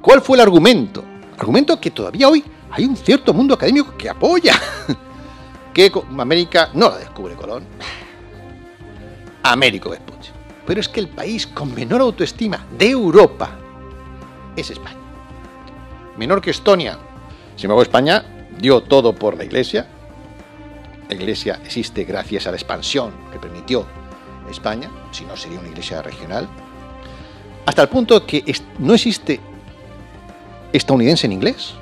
¿Cuál fue el argumento? Argumento que todavía hoy hay un cierto mundo académico que apoya. Que América no la descubre Colón. Américo Vespucci. Pero es que el país con menor autoestima de Europa es España. Menor que Estonia. Sin embargo, España dio todo por la Iglesia. La Iglesia existe gracias a la expansión que permitió España, si no sería una iglesia regional. Hasta el punto que no existe estadounidense en inglés.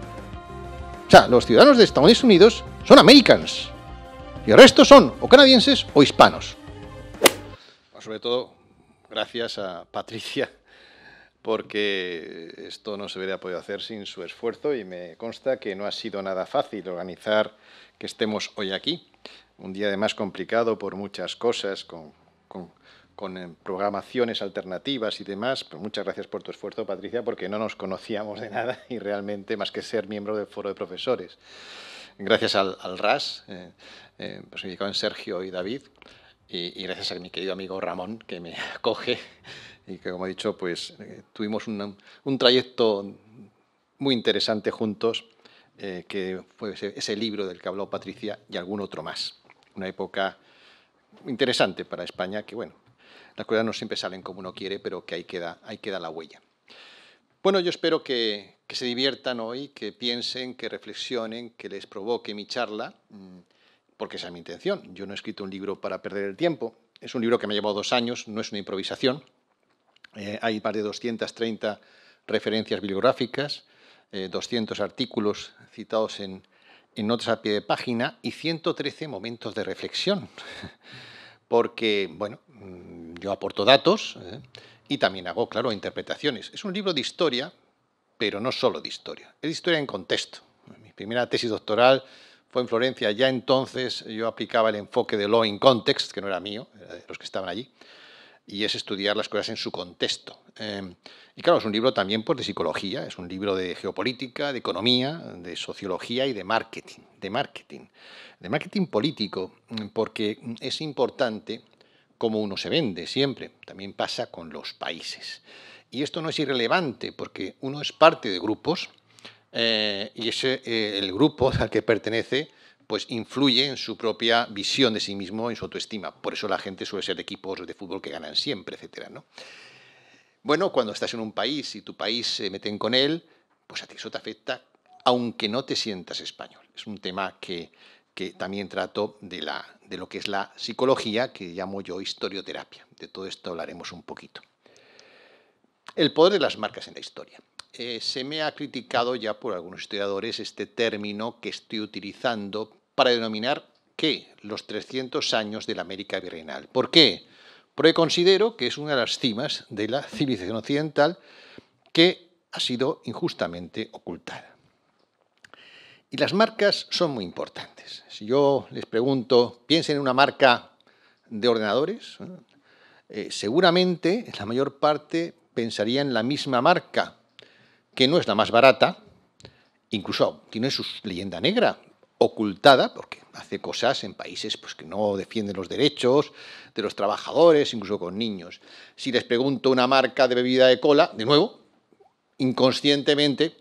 O sea, los ciudadanos de Estados Unidos son Americans. Y el resto son o canadienses o hispanos. Sobre todo, gracias a Patricia, porque esto no se hubiera podido hacer sin su esfuerzo y me consta que no ha sido nada fácil organizar que estemos hoy aquí. Un día además complicado por muchas cosas, con programaciones alternativas y demás. Pero muchas gracias por tu esfuerzo, Patricia, porque no nos conocíamos de nada y realmente más que ser miembro del foro de profesores. Gracias al RAS, pues me llegaron Sergio y David, y gracias a mi querido amigo Ramón, que me acoge y que, como he dicho, pues tuvimos un trayecto muy interesante juntos, que fue ese libro del que habló Patricia y algún otro más. Una época interesante para España, que bueno, las cosas no siempre salen como uno quiere, pero que ahí queda la huella. Bueno, yo espero que se diviertan hoy, que piensen, que reflexionen, que les provoque mi charla, porque esa es mi intención. Yo no he escrito un libro para perder el tiempo. Es un libro que me ha llevado 2 años, no es una improvisación. Hay más de 230 referencias bibliográficas, 200 artículos citados en notas a pie de página y 113 momentos de reflexión. Porque, bueno, yo aporto datos y también hago, claro, interpretaciones. Es un libro de historia, pero no solo de historia. Es de historia en contexto. Mi primera tesis doctoral fue en Florencia. Ya entonces yo aplicaba el enfoque de Law in Context, que no era mío, era de los que estaban allí, y es estudiar las cosas en su contexto. Y claro, es un libro también pues, de psicología, es un libro de geopolítica, de economía, de sociología y de marketing. De marketing político, porque es importante cómo uno se vende siempre. También pasa con los países. Y esto no es irrelevante, porque uno es parte de grupos y el grupo al que pertenece pues influye en su propia visión de sí mismo, en su autoestima. Por eso la gente suele ser de equipos de fútbol que ganan siempre, etcétera, ¿no? Bueno, cuando estás en un país y tu país se meten con él, pues a ti eso te afecta, aunque no te sientas español. Es un tema que también trato de lo que es la psicología, que llamo yo historioterapia. De todo esto hablaremos un poquito. El poder de las marcas en la historia. Se me ha criticado ya por algunos historiadores este término que estoy utilizando para denominar, ¿qué? Los 300 años de la América virreinal. ¿Por qué? Porque considero que es una de las cimas de la civilización occidental que ha sido injustamente ocultada. Y las marcas son muy importantes. Si yo les pregunto, piensen en una marca de ordenadores, seguramente la mayor parte pensaría en la misma marca, que no es la más barata, incluso tiene su leyenda negra, ocultada, porque hace cosas en países pues, que no defienden los derechos de los trabajadores, incluso con niños. Si les pregunto una marca de bebida de cola, de nuevo, inconscientemente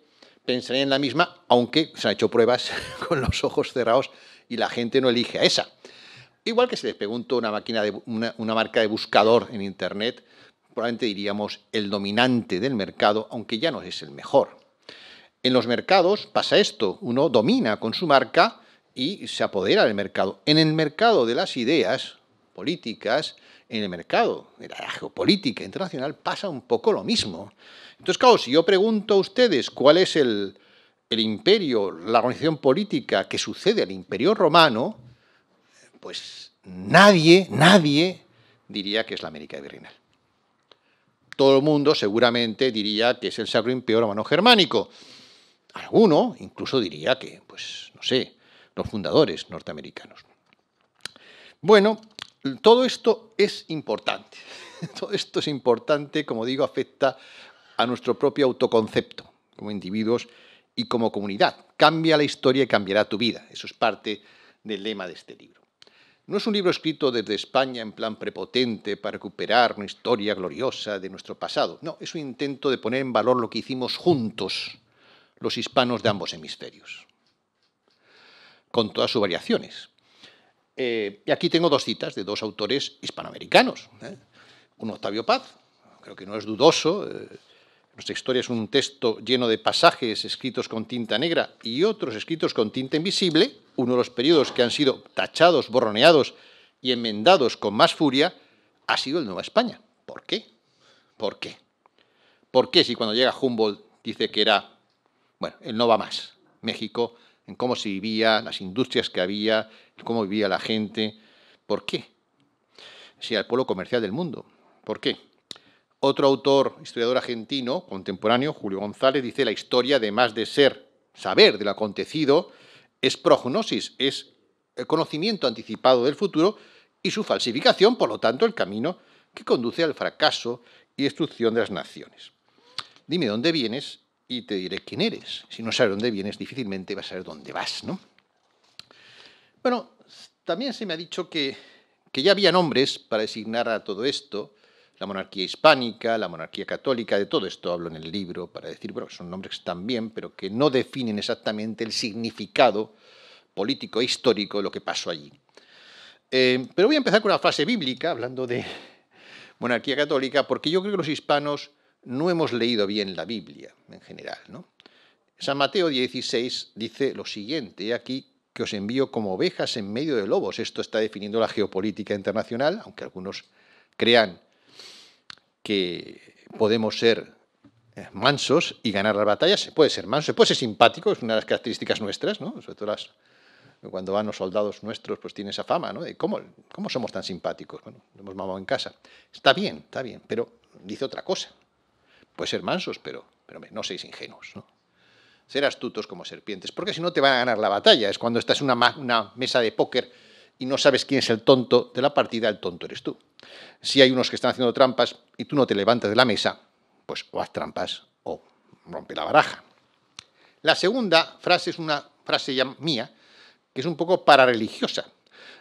pensaría en la misma, aunque se han hecho pruebas con los ojos cerrados y la gente no elige a esa. Igual que si les pregunto una marca de buscador en Internet, probablemente diríamos el dominante del mercado, aunque ya no es el mejor. En los mercados pasa esto, uno domina con su marca y se apodera del mercado. En el mercado de las ideas políticas, en el mercado de la geopolítica internacional pasa un poco lo mismo. Entonces, claro, si yo pregunto a ustedes cuál es el imperio, la organización política que sucede al Imperio Romano, pues nadie diría que es la América virreinal. Todo el mundo seguramente diría que es el Sacro Imperio Romano Germánico. Alguno incluso diría que, pues, no sé, los fundadores norteamericanos. Bueno, todo esto es importante. Todo esto es importante, como digo, afecta a nuestro propio autoconcepto como individuos y como comunidad. Cambia la historia y cambiará tu vida. Eso es parte del lema de este libro. No es un libro escrito desde España en plan prepotente para recuperar una historia gloriosa de nuestro pasado. No, es un intento de poner en valor lo que hicimos juntos los hispanos de ambos hemisferios, con todas sus variaciones. Y aquí tengo dos citas de dos autores hispanoamericanos. Uno, Octavio Paz, creo que no es dudoso. Nuestra historia es un texto lleno de pasajes escritos con tinta negra y otros escritos con tinta invisible. Uno de los periodos que han sido tachados, borroneados y enmendados con más furia ha sido el Nueva España. ¿Por qué? ¿Por qué? ¿Por qué si cuando llega Humboldt dice que era, bueno, el no va más, México, en cómo se vivía, las industrias que había, cómo vivía la gente? ¿Por qué? Si era el polo comercial del mundo. ¿Por qué? Otro autor, historiador argentino, contemporáneo, Julio González, dice: la historia, además de ser saber de lo acontecido, es prognosis, es el conocimiento anticipado del futuro y su falsificación, por lo tanto, el camino que conduce al fracaso y destrucción de las naciones. Dime dónde vienes y te diré quién eres. Si no sabes dónde vienes, difícilmente vas a saber dónde vas, ¿no? Bueno, también se me ha dicho que ya había nombres para designar a todo esto: la monarquía hispánica, la monarquía católica. De todo esto hablo en el libro para decir, bueno, son nombres que están bien, pero que no definen exactamente el significado político e histórico de lo que pasó allí. Pero voy a empezar con una frase bíblica, hablando de monarquía católica, porque yo creo que los hispanos no hemos leído bien la Biblia en general, ¿no? San Mateo 16 dice lo siguiente: he aquí que os envío como ovejas en medio de lobos. Esto está definiendo la geopolítica internacional, aunque algunos crean que podemos ser mansos y ganar las batallas. Se puede ser manso, se puede ser simpático, es una de las características nuestras, ¿no? Sobre todo cuando van los soldados nuestros, pues tiene esa fama, ¿no? De cómo somos tan simpáticos. Bueno, lo hemos mamado en casa. Está bien, pero dice otra cosa. Puede ser mansos, pero no seáis ingenuos, ¿no? Ser astutos como serpientes, porque si no te van a ganar la batalla. Es cuando estás en una mesa de póker y no sabes quién es el tonto de la partida, el tonto eres tú. Si hay unos que están haciendo trampas y tú no te levantas de la mesa, pues o haz trampas o rompe la baraja. La segunda frase es una frase ya mía, que es un poco parareligiosa.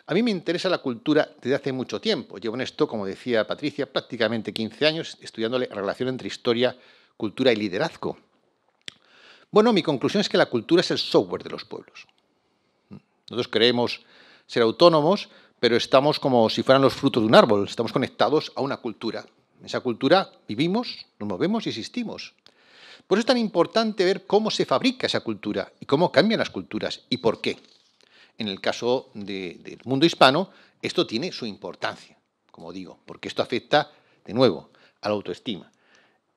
A mí me interesa la cultura desde hace mucho tiempo. Llevo en esto, como decía Patricia, prácticamente 15 años estudiándole la relación entre historia, cultura y liderazgo. Bueno, mi conclusión es que la cultura es el software de los pueblos. Nosotros creemos ser autónomos, pero estamos como si fueran los frutos de un árbol. Estamos conectados a una cultura. En esa cultura vivimos, nos movemos y existimos. Por eso es tan importante ver cómo se fabrica esa cultura y cómo cambian las culturas y por qué. En el caso del mundo hispano, esto tiene su importancia, como digo, porque esto afecta, de nuevo, a la autoestima.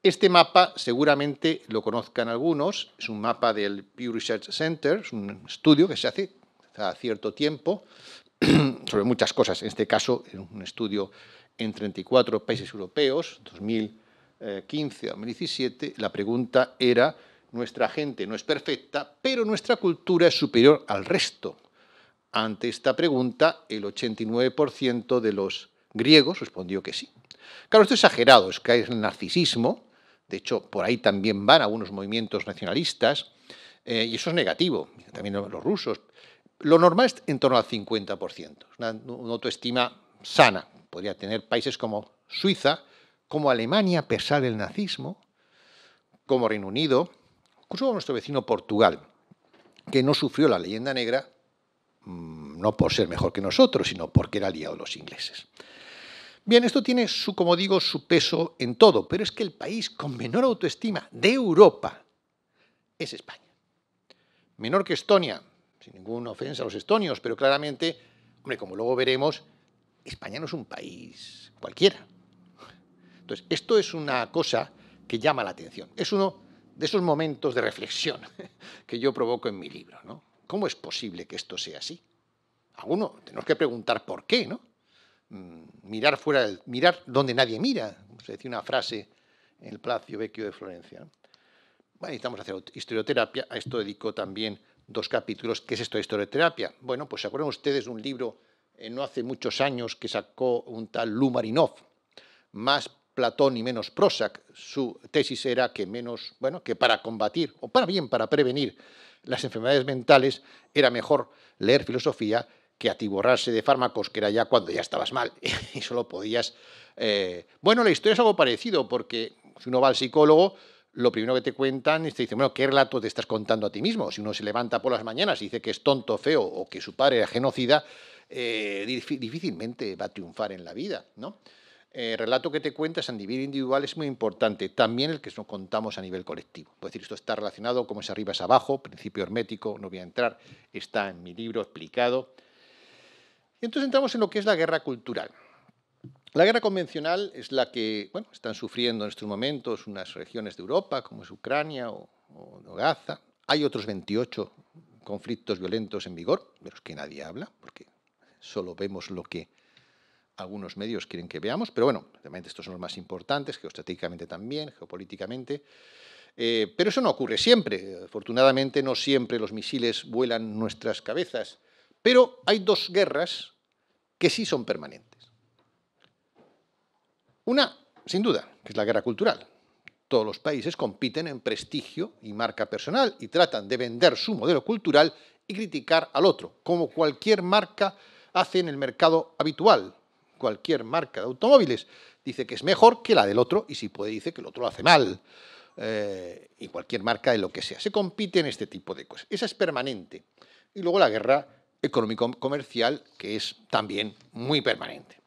Este mapa seguramente lo conozcan algunos, es un mapa del Pew Research Center, es un estudio que se hace cada cierto tiempo sobre muchas cosas. En este caso, un estudio en 34 países europeos, 2015 a 2017, la pregunta era: nuestra gente no es perfecta, pero nuestra cultura es superior al resto. Ante esta pregunta, el 89% de los griegos respondió que sí. Claro, esto es exagerado, es que es el narcisismo. De hecho, por ahí también van algunos movimientos nacionalistas, y eso es negativo. También los rusos. Lo normal es en torno al 50%. Una autoestima sana. Podría tener países como Suiza, como Alemania, a pesar del nazismo, como Reino Unido, incluso nuestro vecino Portugal, que no sufrió la leyenda negra, no por ser mejor que nosotros, sino porque era aliado de los ingleses. Bien, esto tiene, como digo, su peso en todo, pero es que el país con menor autoestima de Europa es España. Menor que Estonia, sin ninguna ofensa a los estonios, pero claramente, hombre, como luego veremos, España no es un país cualquiera. Entonces, esto es una cosa que llama la atención. Es uno de esos momentos de reflexión que yo provoco en mi libro, ¿no? ¿Cómo es posible que esto sea así? Alguno tenemos que preguntar por qué, ¿no? Mirar donde nadie mira, se decía una frase en el Palacio Vecchio de Florencia, ¿no? Bueno, necesitamos hacer historioterapia. A esto dedico también 2 capítulos. ¿Qué es esto de historioterapia? Bueno, pues se acuerdan ustedes de un libro no hace muchos años que sacó un tal Lumarinov, Más Platón y menos Prozac. Su tesis era que que para combatir, o para prevenir las enfermedades mentales, era mejor leer filosofía que atiborrarse de fármacos, que era ya cuando ya estabas mal y solo podías... Bueno, la historia es algo parecido, porque si uno va al psicólogo, lo primero que te cuentan es te dicen, bueno, ¿qué relato te estás contando a ti mismo? Si uno se levanta por las mañanas y dice que es tonto, feo o que su padre era genocida, difícilmente va a triunfar en la vida, ¿no? El relato que te cuentas a nivel individual es muy importante, también el que nos contamos a nivel colectivo. Es decir, esto está relacionado, como es arriba es abajo, principio hermético, no voy a entrar, está en mi libro explicado. Y entonces entramos en lo que es la guerra cultural. La guerra convencional es la que, bueno, están sufriendo en estos momentos unas regiones de Europa, como es Ucrania o Gaza. Hay otros 28 conflictos violentos en vigor, de los que nadie habla, porque solo vemos lo que algunos medios quieren que veamos, pero bueno, realmente estos son los más importantes, geoestratégicamente también, geopolíticamente. Pero eso no ocurre siempre. Afortunadamente, no siempre los misiles vuelan nuestras cabezas. Pero hay dos guerras que sí son permanentes. Una, sin duda, que es la guerra cultural. Todos los países compiten en prestigio y marca personal y tratan de vender su modelo cultural y criticar al otro, como cualquier marca hace en el mercado habitual. Cualquier marca de automóviles dice que es mejor que la del otro y si puede dice que el otro lo hace mal. Y cualquier marca de lo que sea. Se compite en este tipo de cosas. Esa es permanente. Y luego la guerra económico-comercial, que es también muy permanente.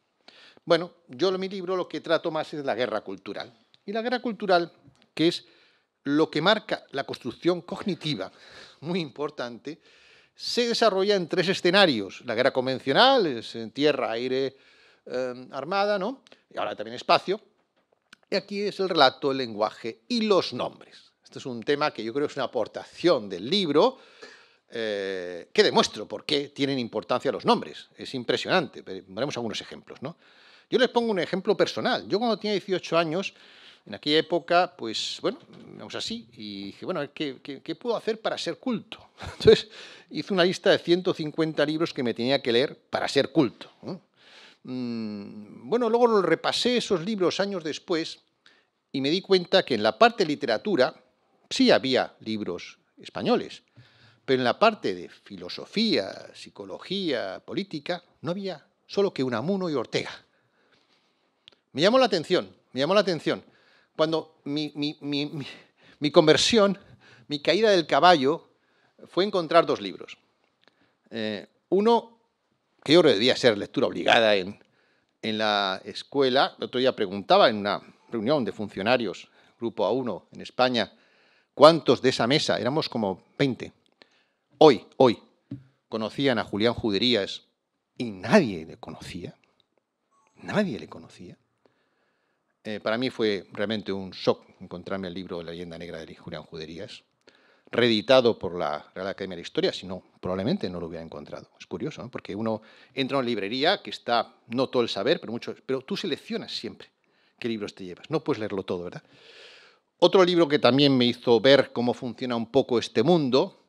Bueno, yo en mi libro lo que trato más es la guerra cultural. Y la guerra cultural, que es lo que marca la construcción cognitiva, muy importante, se desarrolla en tres escenarios. La guerra convencional es en tierra, aire, armada, ¿no? Y ahora también espacio. Y aquí es el relato, el lenguaje y los nombres. Este es un tema que yo creo que es una aportación del libro que demuestro por qué tienen importancia los nombres. Es impresionante. Veremos algunos ejemplos, ¿no? Yo les pongo un ejemplo personal. Yo cuando tenía 18 años, en aquella época, pues, bueno, vamos así, y dije, bueno, ¿qué puedo hacer para ser culto? Entonces, hice una lista de 150 libros que me tenía que leer para ser culto, ¿no? Bueno, luego repasé esos libros años después y me di cuenta que en la parte de literatura sí había libros españoles, pero en la parte de filosofía, psicología, política, no había solo que Unamuno y Ortega. Me llamó la atención, cuando mi conversión, mi caída del caballo, fue encontrar dos libros. Uno, que yo creo que debía ser lectura obligada en la escuela. El otro día preguntaba en una reunión de funcionarios, grupo A1 en España, ¿cuántos de esa mesa? Éramos como 20. Hoy, conocían a Julián Juderías y nadie le conocía. Nadie le conocía. Para mí fue realmente un shock encontrarme el libro La leyenda negra de Julián Juderías, reeditado por la Real Academia de Historia, si no, probablemente no lo hubiera encontrado. Es curioso, ¿no? Porque uno entra a una librería que está, no todo el saber, pero tú seleccionas siempre qué libros te llevas. No puedes leerlo todo, ¿verdad? Otro libro que también me hizo ver cómo funciona un poco este mundo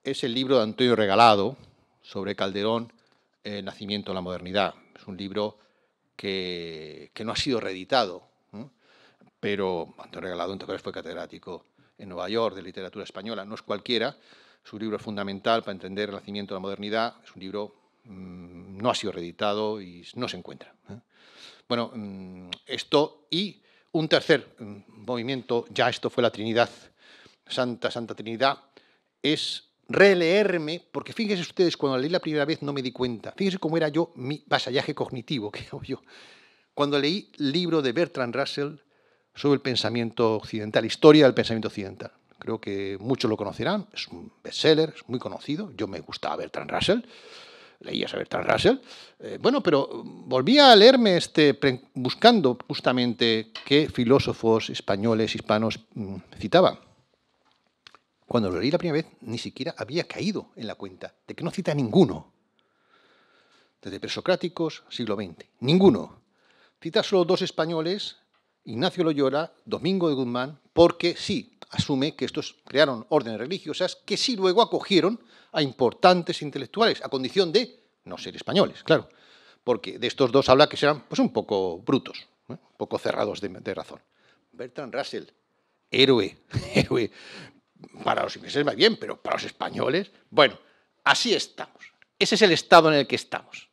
es el libro de Antonio Regalado sobre Calderón, El nacimiento de la modernidad. Es un libro que no ha sido reeditado, ¿no? Pero Antonio Regalado entonces fue catedrático en Nueva York de literatura española, no es cualquiera. Su libro es fundamental para entender el nacimiento de la modernidad. Es un libro no ha sido reeditado y no se encuentra. Bueno, esto y un tercer movimiento, ya esto fue la Trinidad, Santa Trinidad, es releerme, porque fíjense ustedes, cuando leí la primera vez no me di cuenta, fíjense cómo era yo, mi vasallaje cognitivo, que hago yo. Cuando leí el libro de Bertrand Russell sobre el pensamiento occidental, historia del pensamiento occidental. Creo que muchos lo conocerán, es un bestseller, es muy conocido. Yo me gustaba Bertrand Russell, leía a Bertrand Russell. Bueno, pero volví a leerme buscando justamente qué filósofos españoles, hispanos citaba. Cuando lo leí la primera vez, ni siquiera había caído en la cuenta de que no cita ninguno. Desde presocráticos, siglo XX. Ninguno. Cita solo dos españoles, Ignacio Loyola, Domingo de Guzmán, porque sí, asume que estos crearon órdenes religiosas que sí luego acogieron a importantes intelectuales, a condición de no ser españoles, claro. Porque de estos dos habla que sean pues, un poco brutos, un poco cerrados de razón. Bertrand Russell, héroe. Para los ingleses va bien, pero para los españoles, bueno, así estamos. Ese es el estado en el que estamos.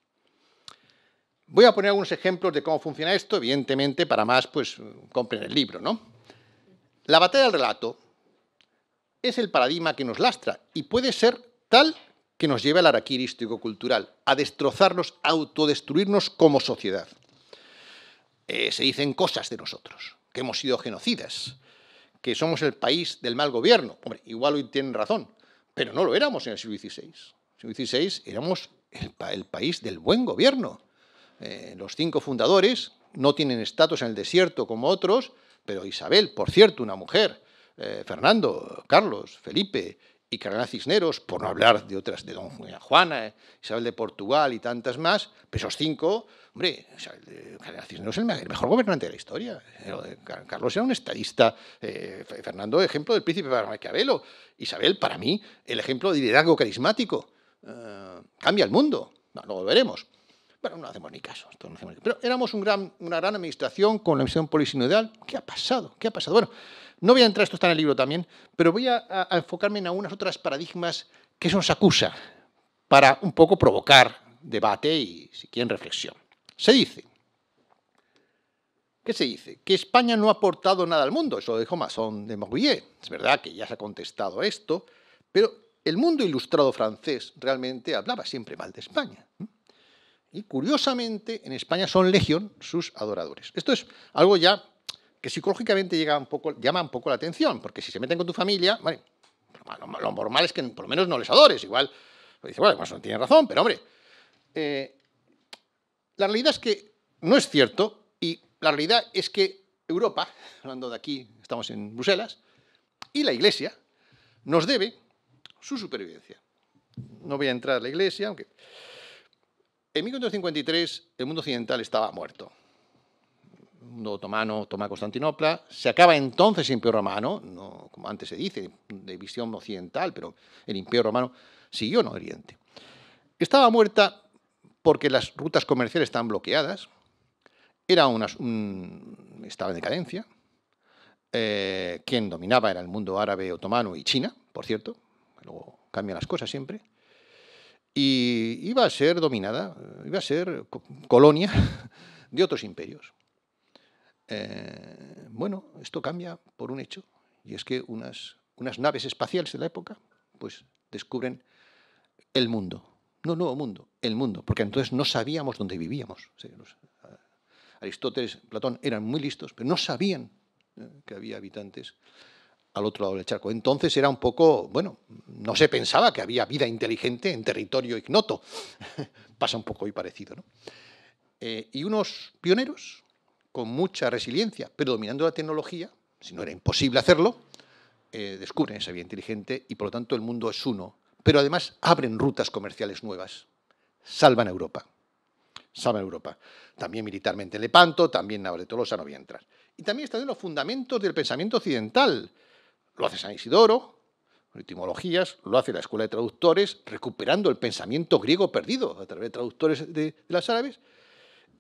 Voy a poner algunos ejemplos de cómo funciona esto, evidentemente, para más, pues, compren el libro, ¿no? La batalla del relato es el paradigma que nos lastra y puede ser tal que nos lleve al harakiri histórico-cultural, a destrozarnos, a autodestruirnos como sociedad. Se dicen cosas de nosotros, que hemos sido genocidas, que somos el país del mal gobierno. Hombre, igual hoy tienen razón, pero no lo éramos en el siglo XVI. En el siglo XVI éramos el país del buen gobierno. Los 5 fundadores no tienen estatus en el desierto como otros, pero Isabel, por cierto, una mujer, Fernando, Carlos, Felipe y Carolina Cisneros, por no hablar de otras, de Don Juana, Isabel de Portugal y tantas más, pero esos 5, hombre, Carolina Cisneros es el mejor gobernante de la historia. Carlos era un estadista, Fernando, ejemplo del príncipe Maquiavelo, Isabel, para mí, el ejemplo de liderazgo carismático. Cambia el mundo, no, lo veremos. Bueno, no hacemos ni caso. Pero éramos una gran administración con la misión polisinodal. ¿Qué ha pasado? ¿Qué ha pasado? Bueno, no voy a entrar, esto está en el libro también, pero voy a enfocarme en algunas otras paradigmas que eso nos acusa para un poco provocar debate y, si quieren, reflexión. Se dice, ¿qué se dice? Que España no ha aportado nada al mundo. Eso lo dijo Masson de Maguier. Es verdad que ya se ha contestado esto, pero el mundo ilustrado francés realmente hablaba siempre mal de España. Y curiosamente, en España son legión sus adoradores. Esto es algo ya que psicológicamente llama un poco la atención, porque si se meten con tu familia, vale, lo normal es que por lo menos no les adores. Igual, dice, bueno, pues no tiene razón, pero hombre, la realidad es que no es cierto, y la realidad es que Europa, hablando de aquí, estamos en Bruselas, y la Iglesia nos debe su supervivencia. No voy a entrar a la Iglesia, aunque en 1553 el mundo occidental estaba muerto. El mundo otomano toma Constantinopla, se acaba entonces el Imperio Romano, no, como antes se dice, de visión occidental, pero el Imperio Romano siguió en Oriente. Estaba muerta porque las rutas comerciales estaban bloqueadas, estaba en decadencia, quien dominaba era el mundo árabe, otomano y China, por cierto, luego cambian las cosas siempre, y iba a ser dominada, iba a ser colonia de otros imperios. Bueno, esto cambia por un hecho, y es que unas naves espaciales de la época pues descubren el mundo, no un nuevo mundo, el mundo, porque entonces no sabíamos dónde vivíamos. O sea, Aristóteles, Platón eran muy listos, pero no sabían que había habitantes al otro lado del charco. Entonces era un poco, bueno, no se pensaba que había vida inteligente en territorio ignoto. Pasa un poco hoy parecido, ¿no? Y unos pioneros con mucha resiliencia, pero dominando la tecnología, si no era imposible hacerlo, descubren esa vida inteligente y por lo tanto el mundo es uno. Pero además abren rutas comerciales nuevas, salvan a Europa. Salvan a Europa. También militarmente en Lepanto, también Navas de Tolosa, no voy a entrar. Y también están en los fundamentos del pensamiento occidental. Lo hace San Isidoro, con etimologías, lo hace la Escuela de Traductores, recuperando el pensamiento griego perdido a través de traductores de las árabes,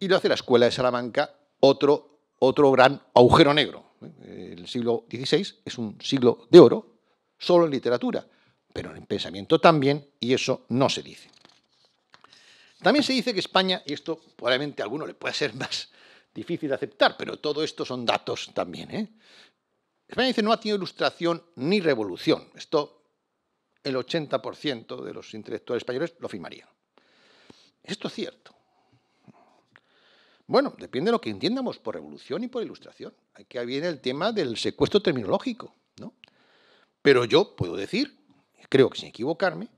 y lo hace la Escuela de Salamanca, otro gran agujero negro. El siglo XVI es un siglo de oro, solo en literatura, pero en pensamiento también, y eso no se dice. También se dice que España, y esto probablemente a alguno le pueda ser más difícil de aceptar, pero todo esto son datos también, España dice no ha tenido ilustración ni revolución. Esto el 80% de los intelectuales españoles lo firmarían. ¿Esto es cierto? Bueno, depende de lo que entiendamos por revolución y por ilustración. Aquí viene el tema del secuestro terminológico, ¿no? Pero yo puedo decir, creo que sin equivocarme,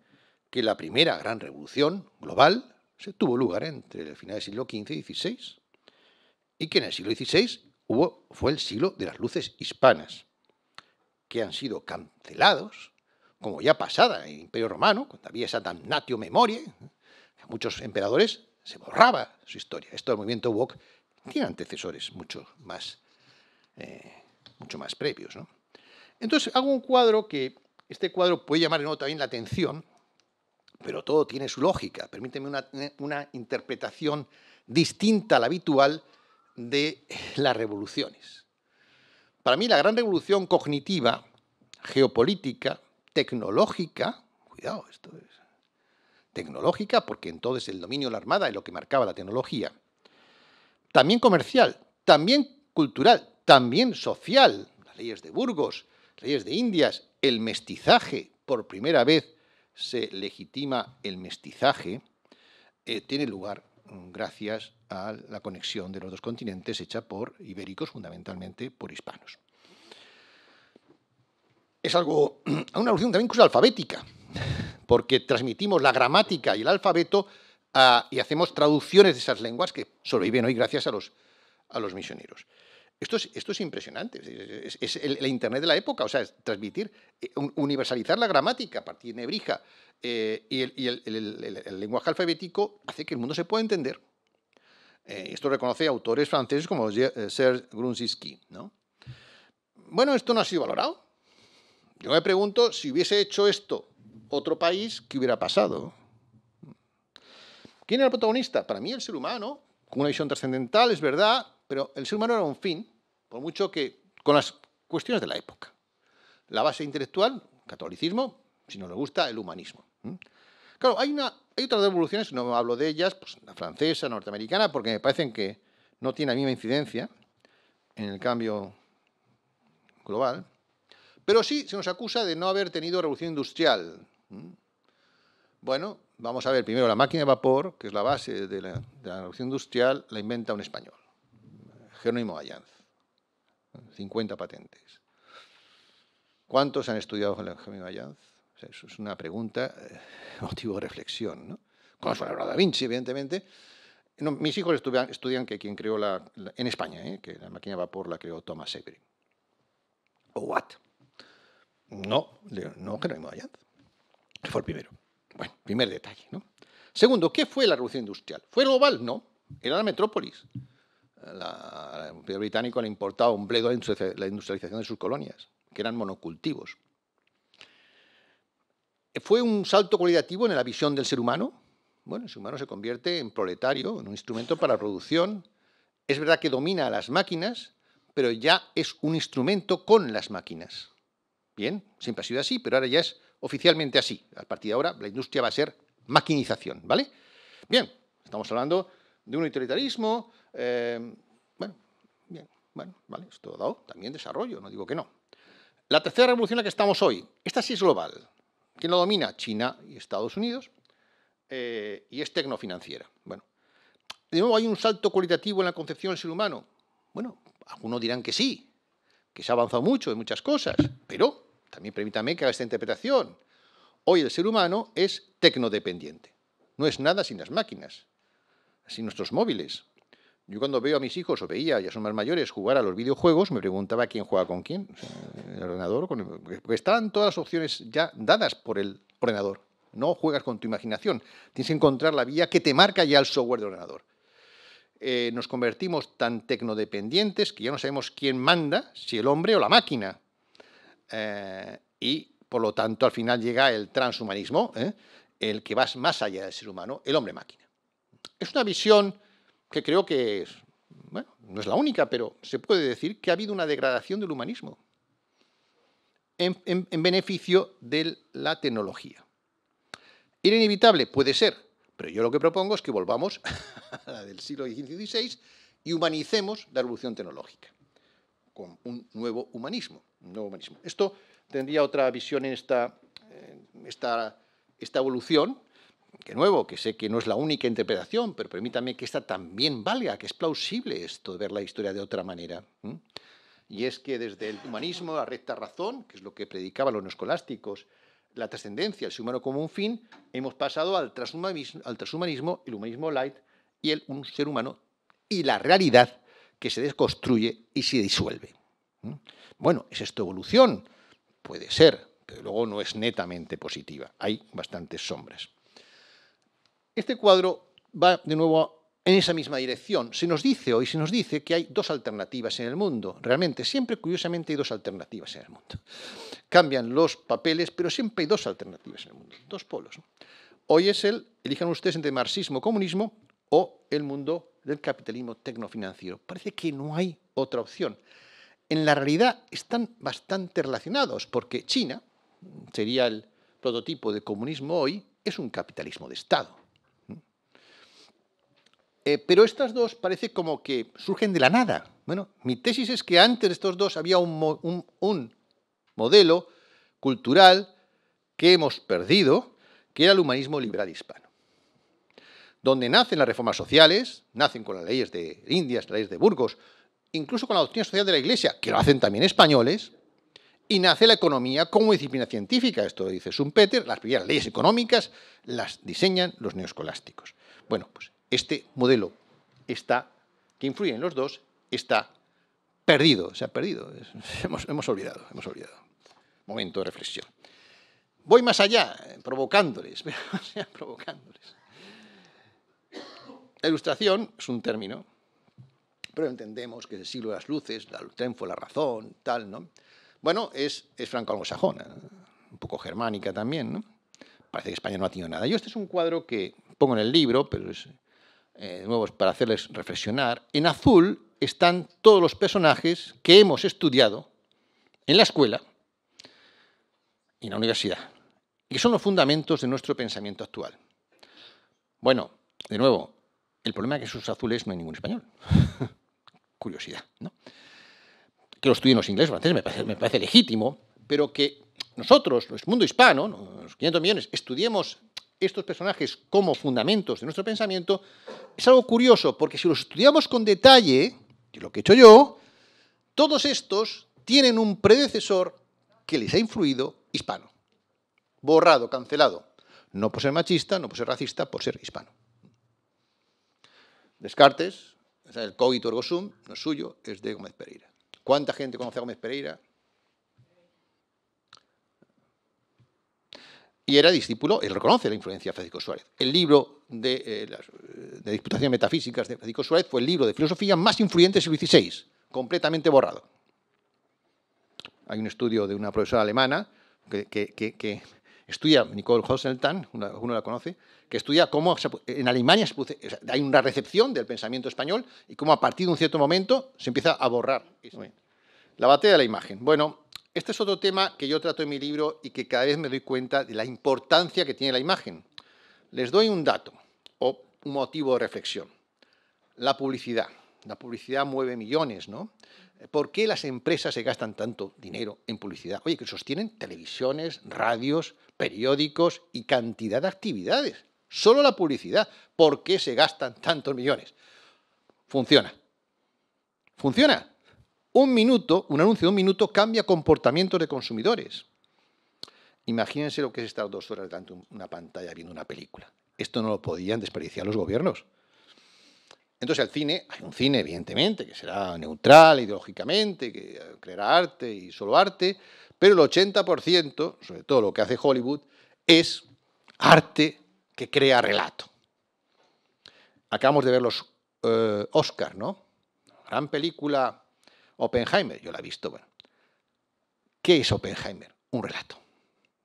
que la primera gran revolución global se tuvo lugar entre el final del siglo XV y XVI, y que en el siglo XVI fue el siglo de las luces hispanas, que han sido cancelados, como ya pasada en el Imperio Romano, cuando había esa damnatio memoriae, que a muchos emperadores se borraba su historia. Esto del movimiento woke tiene antecesores mucho más previos, ¿no? Entonces hago un cuadro que, este cuadro puede llamar de nuevo también la atención, pero todo tiene su lógica. Permíteme una interpretación distinta a la habitual de las revoluciones. Para mí la gran revolución cognitiva, geopolítica, tecnológica, cuidado, esto es tecnológica, porque entonces el dominio de la Armada es lo que marcaba la tecnología, también comercial, también cultural, también social, las leyes de Burgos, leyes de Indias, el mestizaje, por primera vez se legitima el mestizaje, tiene lugar gracias a la conexión de los dos continentes hecha por ibéricos, fundamentalmente por hispanos. Es algo, una evolución también incluso alfabética, porque transmitimos la gramática y el alfabeto y hacemos traducciones de esas lenguas que sobreviven hoy gracias a los misioneros. Esto es impresionante, es el Internet de la época, o sea, es transmitir, universalizar la gramática a partir de Nebrija y el lenguaje alfabético hace que el mundo se pueda entender. Esto reconoce autores franceses como Serge Grunzinski, ¿no? Bueno, esto no ha sido valorado. Yo me pregunto, si hubiese hecho esto otro país, ¿qué hubiera pasado? ¿Quién era el protagonista? Para mí el ser humano, con una visión trascendental, es verdad, pero el ser humano era un fin, por mucho que con las cuestiones de la época. La base intelectual, catolicismo, si no le gusta, el humanismo. Claro, hay otras revoluciones, no hablo de ellas, pues la francesa, norteamericana, porque me parecen que no tienen la misma incidencia en el cambio global, pero sí se nos acusa de no haber tenido revolución industrial. Bueno, vamos a ver, primero la máquina de vapor, que es la base de la revolución industrial, la inventa un español, Jerónimo Allanz, 50 patentes. ¿Cuántos han estudiado Jerónimo Allanz? O sea, eso es una pregunta, motivo de reflexión, ¿no? Con Leonardo da Vinci, evidentemente. No, mis hijos estudian que quien creó en España, que la máquina de vapor la creó Thomas Avery. ¿O Watt? No Jerónimo Allanz, que fue el primero. Bueno, primer detalle, ¿no? Segundo, ¿qué fue la revolución industrial? ¿Fue global? No, era la metrópolis. Al Imperio Británico le importaba un bledo la industrialización de sus colonias, que eran monocultivos. ¿Fue un salto cualitativo en la visión del ser humano? Bueno, el ser humano se convierte en proletario, en un instrumento para la producción. Es verdad que domina a las máquinas, pero ya es un instrumento con las máquinas. Bien, siempre ha sido así, pero ahora ya es oficialmente así. A partir de ahora, la industria va a ser maquinización, ¿vale? Bien, estamos hablando de un utilitarismo. Vale, esto ha dado también desarrollo, no digo que no. La tercera revolución en la que estamos hoy, esta sí es global. ¿Quién lo domina? China y Estados Unidos, y es tecnofinanciera. Bueno, de nuevo hay un salto cualitativo en la concepción del ser humano. Bueno, algunos dirán que sí, que se ha avanzado mucho en muchas cosas, pero también permítame que haga esta interpretación. Hoy el ser humano es tecnodependiente. No es nada sin las máquinas, sin nuestros móviles. Yo cuando veo a mis hijos, o veía, ya son más mayores, jugar a los videojuegos, me preguntaba quién juega con quién. O sea, el ordenador, porque están todas las opciones ya dadas por el ordenador. No juegas con tu imaginación. Tienes que encontrar la vía que te marca ya el software del ordenador. Nos convertimos tan tecnodependientes que ya no sabemos quién manda, si el hombre o la máquina. Y, por lo tanto, al final llega el transhumanismo, el que va más allá del ser humano, el hombre-máquina. Es una visión que creo que bueno, no es la única, pero se puede decir que ha habido una degradación del humanismo en beneficio de la tecnología. ¿Era inevitable? Puede ser, pero yo lo que propongo es que volvamos a la del siglo XV y XVI y humanicemos la revolución tecnológica con un nuevo humanismo. Esto tendría otra visión en esta evolución, que sé que no es la única interpretación, pero permítame que esta también valga, que es plausible esto de ver la historia de otra manera. Y es que desde el humanismo, la recta razón, que es lo que predicaban los neoscolásticos, la trascendencia, el ser humano como un fin, hemos pasado al transhumanismo, el humanismo light y un ser humano y la realidad que se desconstruye y se disuelve. Bueno, ¿es esto evolución? Puede ser, pero luego no es netamente positiva. Hay bastantes sombras. Este cuadro va de nuevo en esa misma dirección. Se nos dice que hay dos alternativas en el mundo. Realmente, siempre, curiosamente, hay dos alternativas en el mundo. Cambian los papeles, pero siempre hay dos alternativas en el mundo, dos polos. Hoy es elijan ustedes entre marxismo, comunismo o el mundo del capitalismo tecnofinanciero. Parece que no hay otra opción. En la realidad están bastante relacionados, porque China sería el prototipo de comunismo hoy, es un capitalismo de Estado. Pero estas dos parece como que surgen de la nada. Bueno, mi tesis es que antes de estos dos había un modelo cultural que hemos perdido, que era el humanismo liberal hispano, donde nacen las reformas sociales, nacen con las leyes de Indias, las leyes de Burgos, incluso con la doctrina social de la Iglesia, que lo hacen también españoles, y nace la economía como disciplina científica. Esto lo dice Schumpeter, las primeras leyes económicas las diseñan los neoescolásticos. Bueno, pues este modelo que influye en los dos, está perdido, se ha perdido. Hemos olvidado. Momento de reflexión. Voy más allá, provocándoles. La ilustración es un término, pero entendemos que es el siglo de las luces, el triunfo de la razón, tal, ¿no? Bueno, es franco-anglosajona, un poco germánica también, ¿no? Parece que España no ha tenido nada. Yo este es un cuadro que pongo en el libro, pero es, de nuevo, es para hacerles reflexionar. En azul están todos los personajes que hemos estudiado en la escuela y en la universidad, y que son los fundamentos de nuestro pensamiento actual. Bueno, de nuevo, el problema es que esos azules no hay ningún español. Curiosidad, ¿no? Que lo estudien los ingleses, los franceses, me parece legítimo, pero que nosotros, el mundo hispano, los 500 millones, estudiemos estos personajes como fundamentos de nuestro pensamiento, es algo curioso, porque si los estudiamos con detalle, que es lo que he hecho yo, todos estos tienen un predecesor que les ha influido hispano. Borrado, cancelado. No por ser machista, no por ser racista, por ser hispano. Descartes, el cogito ergo sum, no es suyo, es de Gómez Pereira. ¿Cuánta gente conoce a Gómez Pereira? Y era discípulo, él reconoce la influencia de Francisco Suárez. El libro de Disputaciones Metafísicas de Francisco Suárez fue el libro de filosofía más influyente del siglo XVI, completamente borrado. Hay un estudio de una profesora alemana que estudia, Nicole Hausenthal, uno la conoce, que estudia cómo en Alemania hay una recepción del pensamiento español y cómo a partir de un cierto momento se empieza a borrar. La batalla de la imagen. Bueno, este es otro tema que yo trato en mi libro y que cada vez me doy cuenta de la importancia que tiene la imagen. Les doy un dato o un motivo de reflexión. La publicidad. La publicidad mueve millones, ¿no? ¿Por qué las empresas se gastan tanto dinero en publicidad? Oye, que sostienen televisiones, radios, periódicos y cantidad de actividades. Solo la publicidad. ¿Por qué se gastan tantos millones? Funciona. Funciona. Un anuncio de un minuto cambia comportamientos de consumidores. Imagínense lo que es estar 2 horas delante de una pantalla viendo una película. Esto no lo podían desperdiciar los gobiernos. Entonces el cine, hay un cine evidentemente que será neutral ideológicamente, que creará arte y solo arte, pero el 80%, sobre todo lo que hace Hollywood, es arte que crea relato. Acabamos de ver los Oscar, ¿no? Gran película Oppenheimer, yo la he visto. Bueno, ¿qué es Oppenheimer? Un relato.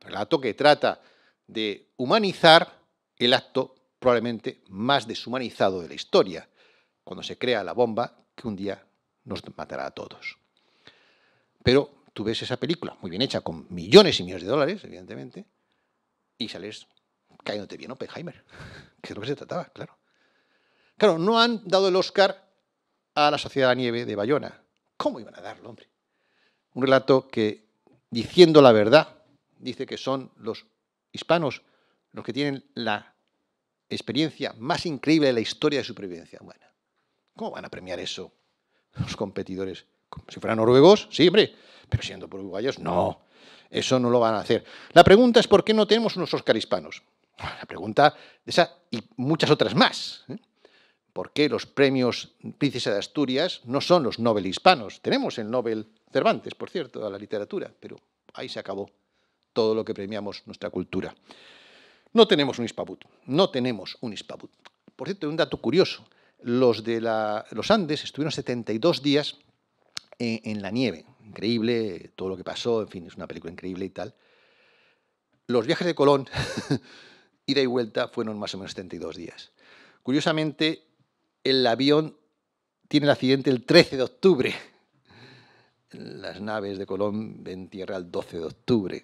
Un relato que trata de humanizar el acto probablemente más deshumanizado de la historia, cuando se crea la bomba que un día nos matará a todos. Pero tú ves esa película, muy bien hecha, con millones y millones de dólares, evidentemente, y sales cayéndote bien Oppenheimer, que es lo que se trataba, claro. Claro, no han dado el Oscar a La Sociedad de la Nieve de Bayona. ¿Cómo iban a darlo, hombre? Un relato que, diciendo la verdad, dice que son los hispanos los que tienen la experiencia más increíble de la historia de supervivencia humana. ¿Cómo van a premiar eso los competidores? Si fueran noruegos, sí, hombre, pero siendo uruguayos, no. Eso no lo van a hacer. La pregunta es ¿por qué no tenemos unos Oscar hispanos? La pregunta esa y muchas otras más. ¿Por qué los premios Princesa de Asturias no son los Nobel hispanos? Tenemos el Nobel Cervantes, por cierto, a la literatura, pero ahí se acabó todo lo que premiamos nuestra cultura. No tenemos un Hispabut, no tenemos un Hispabut. Por cierto, un dato curioso. Los de los Andes estuvieron 72 días en la nieve. Increíble todo lo que pasó, en fin, es una película increíble y tal. Los viajes de Colón, ida y vuelta, fueron más o menos 72 días. Curiosamente, el avión tiene el accidente el 13 de octubre. Las naves de Colón ven tierra el 12 de octubre.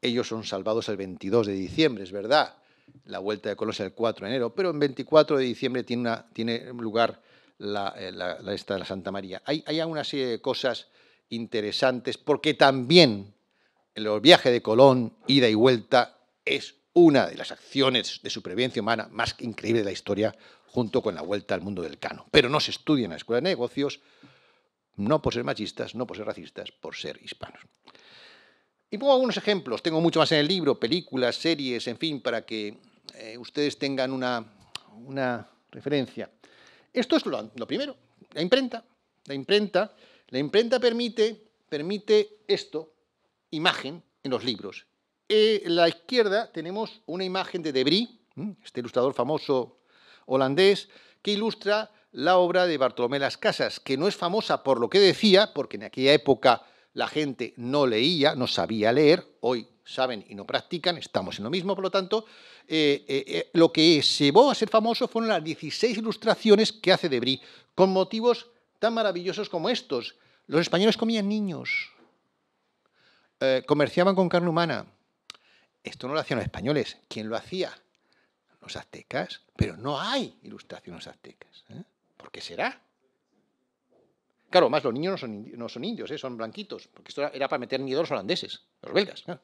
Ellos son salvados el 22 de diciembre, es verdad. La vuelta de Colón es el 4 de enero, pero el 24 de diciembre tiene lugar la Santa María. Hay una serie de cosas interesantes, porque también el viaje de Colón, ida y vuelta, es una de las acciones de supervivencia humana más increíbles de la historia, junto con la vuelta al mundo del Cano. Pero no se estudia en la Escuela de Negocios, no por ser machistas, no por ser racistas, por ser hispanos. Y pongo algunos ejemplos, tengo mucho más en el libro, películas, series, en fin, para que ustedes tengan una referencia. Esto es lo primero, la imprenta. La imprenta permite esto, imagen en los libros. En la izquierda tenemos una imagen de Debris, este ilustrador famoso holandés, que ilustra la obra de Bartolomé Las Casas, que no es famosa por lo que decía, porque en aquella época la gente no leía, no sabía leer, hoy saben y no practican, estamos en lo mismo, por lo tanto, lo que se llevó a ser famoso fueron las 16 ilustraciones que hace Debris, con motivos tan maravillosos como estos. Los españoles comían niños, comerciaban con carne humana. Esto no lo hacían los españoles. ¿Quién lo hacía? Los aztecas. Pero no hay ilustraciones aztecas. ¿Por qué será? Claro, más los niños no son indios, son blanquitos, porque esto era para meter miedo a los holandeses, los belgas. Claro.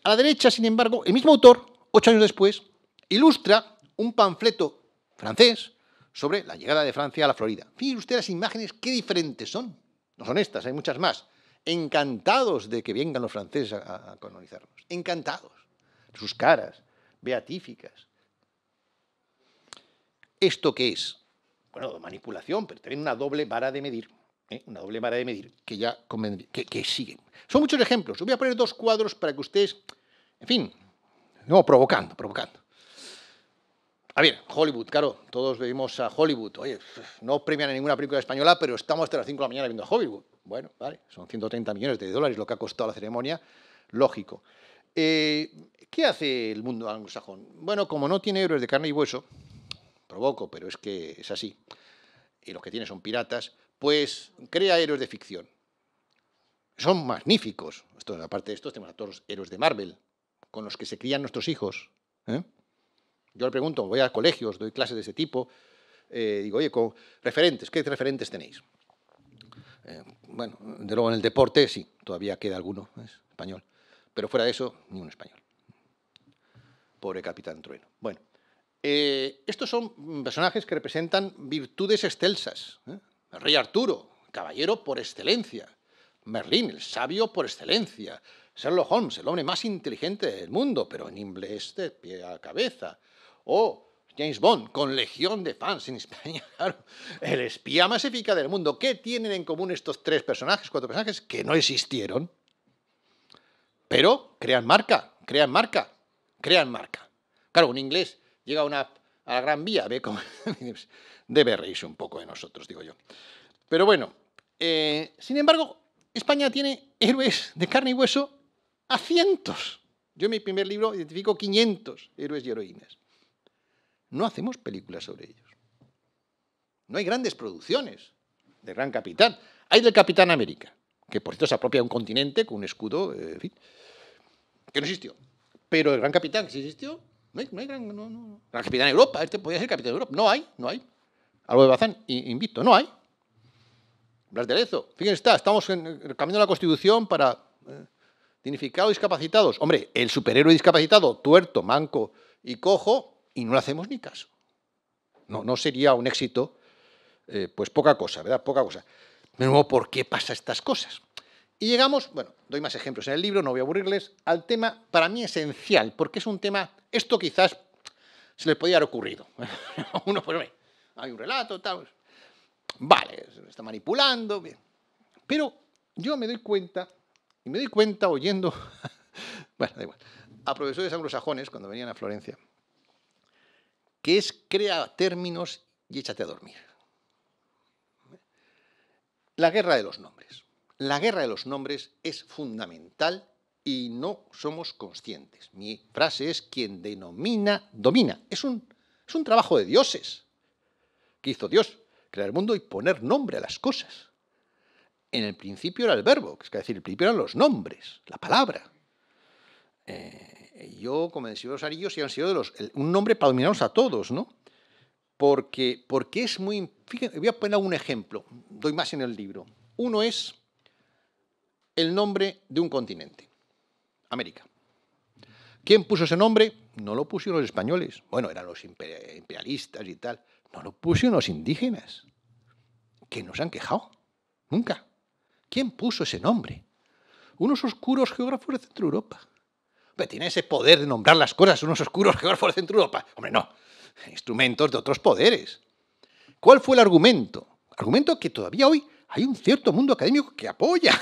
A la derecha, sin embargo, el mismo autor, 8 años después, ilustra un panfleto francés sobre la llegada de Francia a la Florida. Fíjense ustedes las imágenes, qué diferentes son. No son estas, hay muchas más. Encantados de que vengan los franceses a colonizarnos. Encantados. Sus caras beatíficas. ¿Esto qué es? Bueno, manipulación, pero también una doble vara de medir. Una doble vara de medir que siguen. Son muchos ejemplos. Os voy a poner 2 cuadros para que ustedes, en fin, no, provocando. A ver, Hollywood, claro, todos vemos a Hollywood. Oye, no premian a ninguna película española, pero estamos hasta las 5 de la mañana viendo a Hollywood. Bueno, vale, son 130 millones de dólares lo que ha costado la ceremonia, lógico. ¿Qué hace el mundo anglosajón? Bueno, como no tiene héroes de carne y hueso, provoco, pero es que es así, y los que tiene son piratas, pues crea héroes de ficción. Son magníficos. Aparte de estos, tenemos a todos los héroes de Marvel, con los que se crían nuestros hijos. Yo le pregunto, voy a colegios, doy clases de ese tipo, digo, oye, referentes, ¿qué referentes tenéis? Bueno, de luego en el deporte sí, todavía queda alguno español, pero fuera de eso, ni un español. Pobre Capitán Trueno. Bueno, estos son personajes que representan virtudes excelsas. El rey Arturo, caballero por excelencia. Merlín, el sabio por excelencia. Sherlock Holmes, el hombre más inteligente del mundo, pero en inglés de pie a cabeza. O James Bond, con legión de fans en España. Claro, el espía más eficaz del mundo. ¿Qué tienen en común estos 4 personajes que no existieron? Pero crean marca. Claro, un inglés llega a la Gran Vía, ve cómo debe reírse un poco de nosotros, digo yo. Pero bueno, sin embargo, España tiene héroes de carne y hueso a cientos. Yo en mi primer libro identifico 500 héroes y heroínas. No hacemos películas sobre ellos. No hay grandes producciones de Gran Capitán. Hay del Capitán América, que por cierto se apropia de un continente con un escudo, en fin, que no existió. Pero el Gran Capitán que sí existió, no hay Gran Capitán Europa, este podría ser Capitán Europa. No hay. Algo de Bazán, invito, no hay. Blas de Lezo, fíjense, estamos cambiando la Constitución para dignificar a los discapacitados. Hombre, el superhéroe discapacitado, tuerto, manco y cojo, y no le hacemos ni caso. No sería un éxito, pues poca cosa, ¿verdad? Poca cosa. Pero ¿por qué pasa estas cosas? Y llegamos, bueno, doy más ejemplos en el libro, no voy a aburrirles, al tema para mí esencial, porque es un tema, esto quizás se les podía haber ocurrido. Uno, pues, hay un relato, tal. Vale, se está manipulando, bien. Pero yo me doy cuenta oyendo, bueno, da igual, a profesores anglosajones cuando venían a Florencia, que es crea términos y échate a dormir. La guerra de los nombres. La guerra de los nombres es fundamental y no somos conscientes. Mi frase es: quien denomina, domina. Es un trabajo de dioses. ¿Qué hizo Dios? Crear el mundo y poner nombre a las cosas. En el principio era el verbo, es decir, el principio eran los nombres, la palabra. Yo, como el Señor de los Anillos, y han sido un nombre para dominarnos a todos, ¿no? Porque es muy... Fíjense, voy a poner un ejemplo, doy más en el libro. Uno es el nombre de un continente, América. ¿Quién puso ese nombre? No lo pusieron los españoles. Bueno, eran los imperialistas y tal. No lo pusieron los indígenas, que no se han quejado, nunca. ¿Quién puso ese nombre? Unos oscuros geógrafos de Centro Europa. Pero tiene ese poder de nombrar las cosas, unos oscuros geógrafos de Centro Europa. Hombre, no. Instrumentos de otros poderes. ¿Cuál fue el argumento? Argumento que todavía hoy hay un cierto mundo académico que apoya.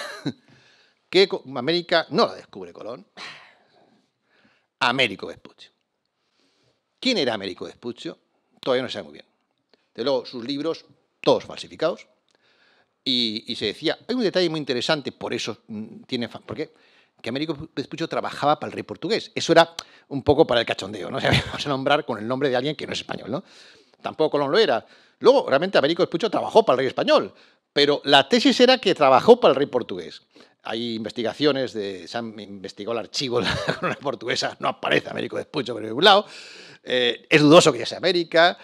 Que América no la descubre Colón. Américo Vespuccio. ¿Quién era Américo Vespuccio? Todavía no se sabe muy bien. De luego, sus libros, todos falsificados. Y se decía, hay un detalle muy interesante, por eso tiene... ¿Por qué? Que Américo Vespuccio trabajaba para el rey portugués. Eso era un poco para el cachondeo, ¿no? O sea, vamos a nombrar con el nombre de alguien que no es español, ¿no? Tampoco Colón lo era. Luego, realmente, Américo Vespuccio trabajó para el rey español, pero la tesis era que trabajó para el rey portugués. Hay investigaciones, se han investigado el archivo de la corona portuguesa, no aparece Américo Vespuccio por ningún lado. Es dudoso que ya sea América,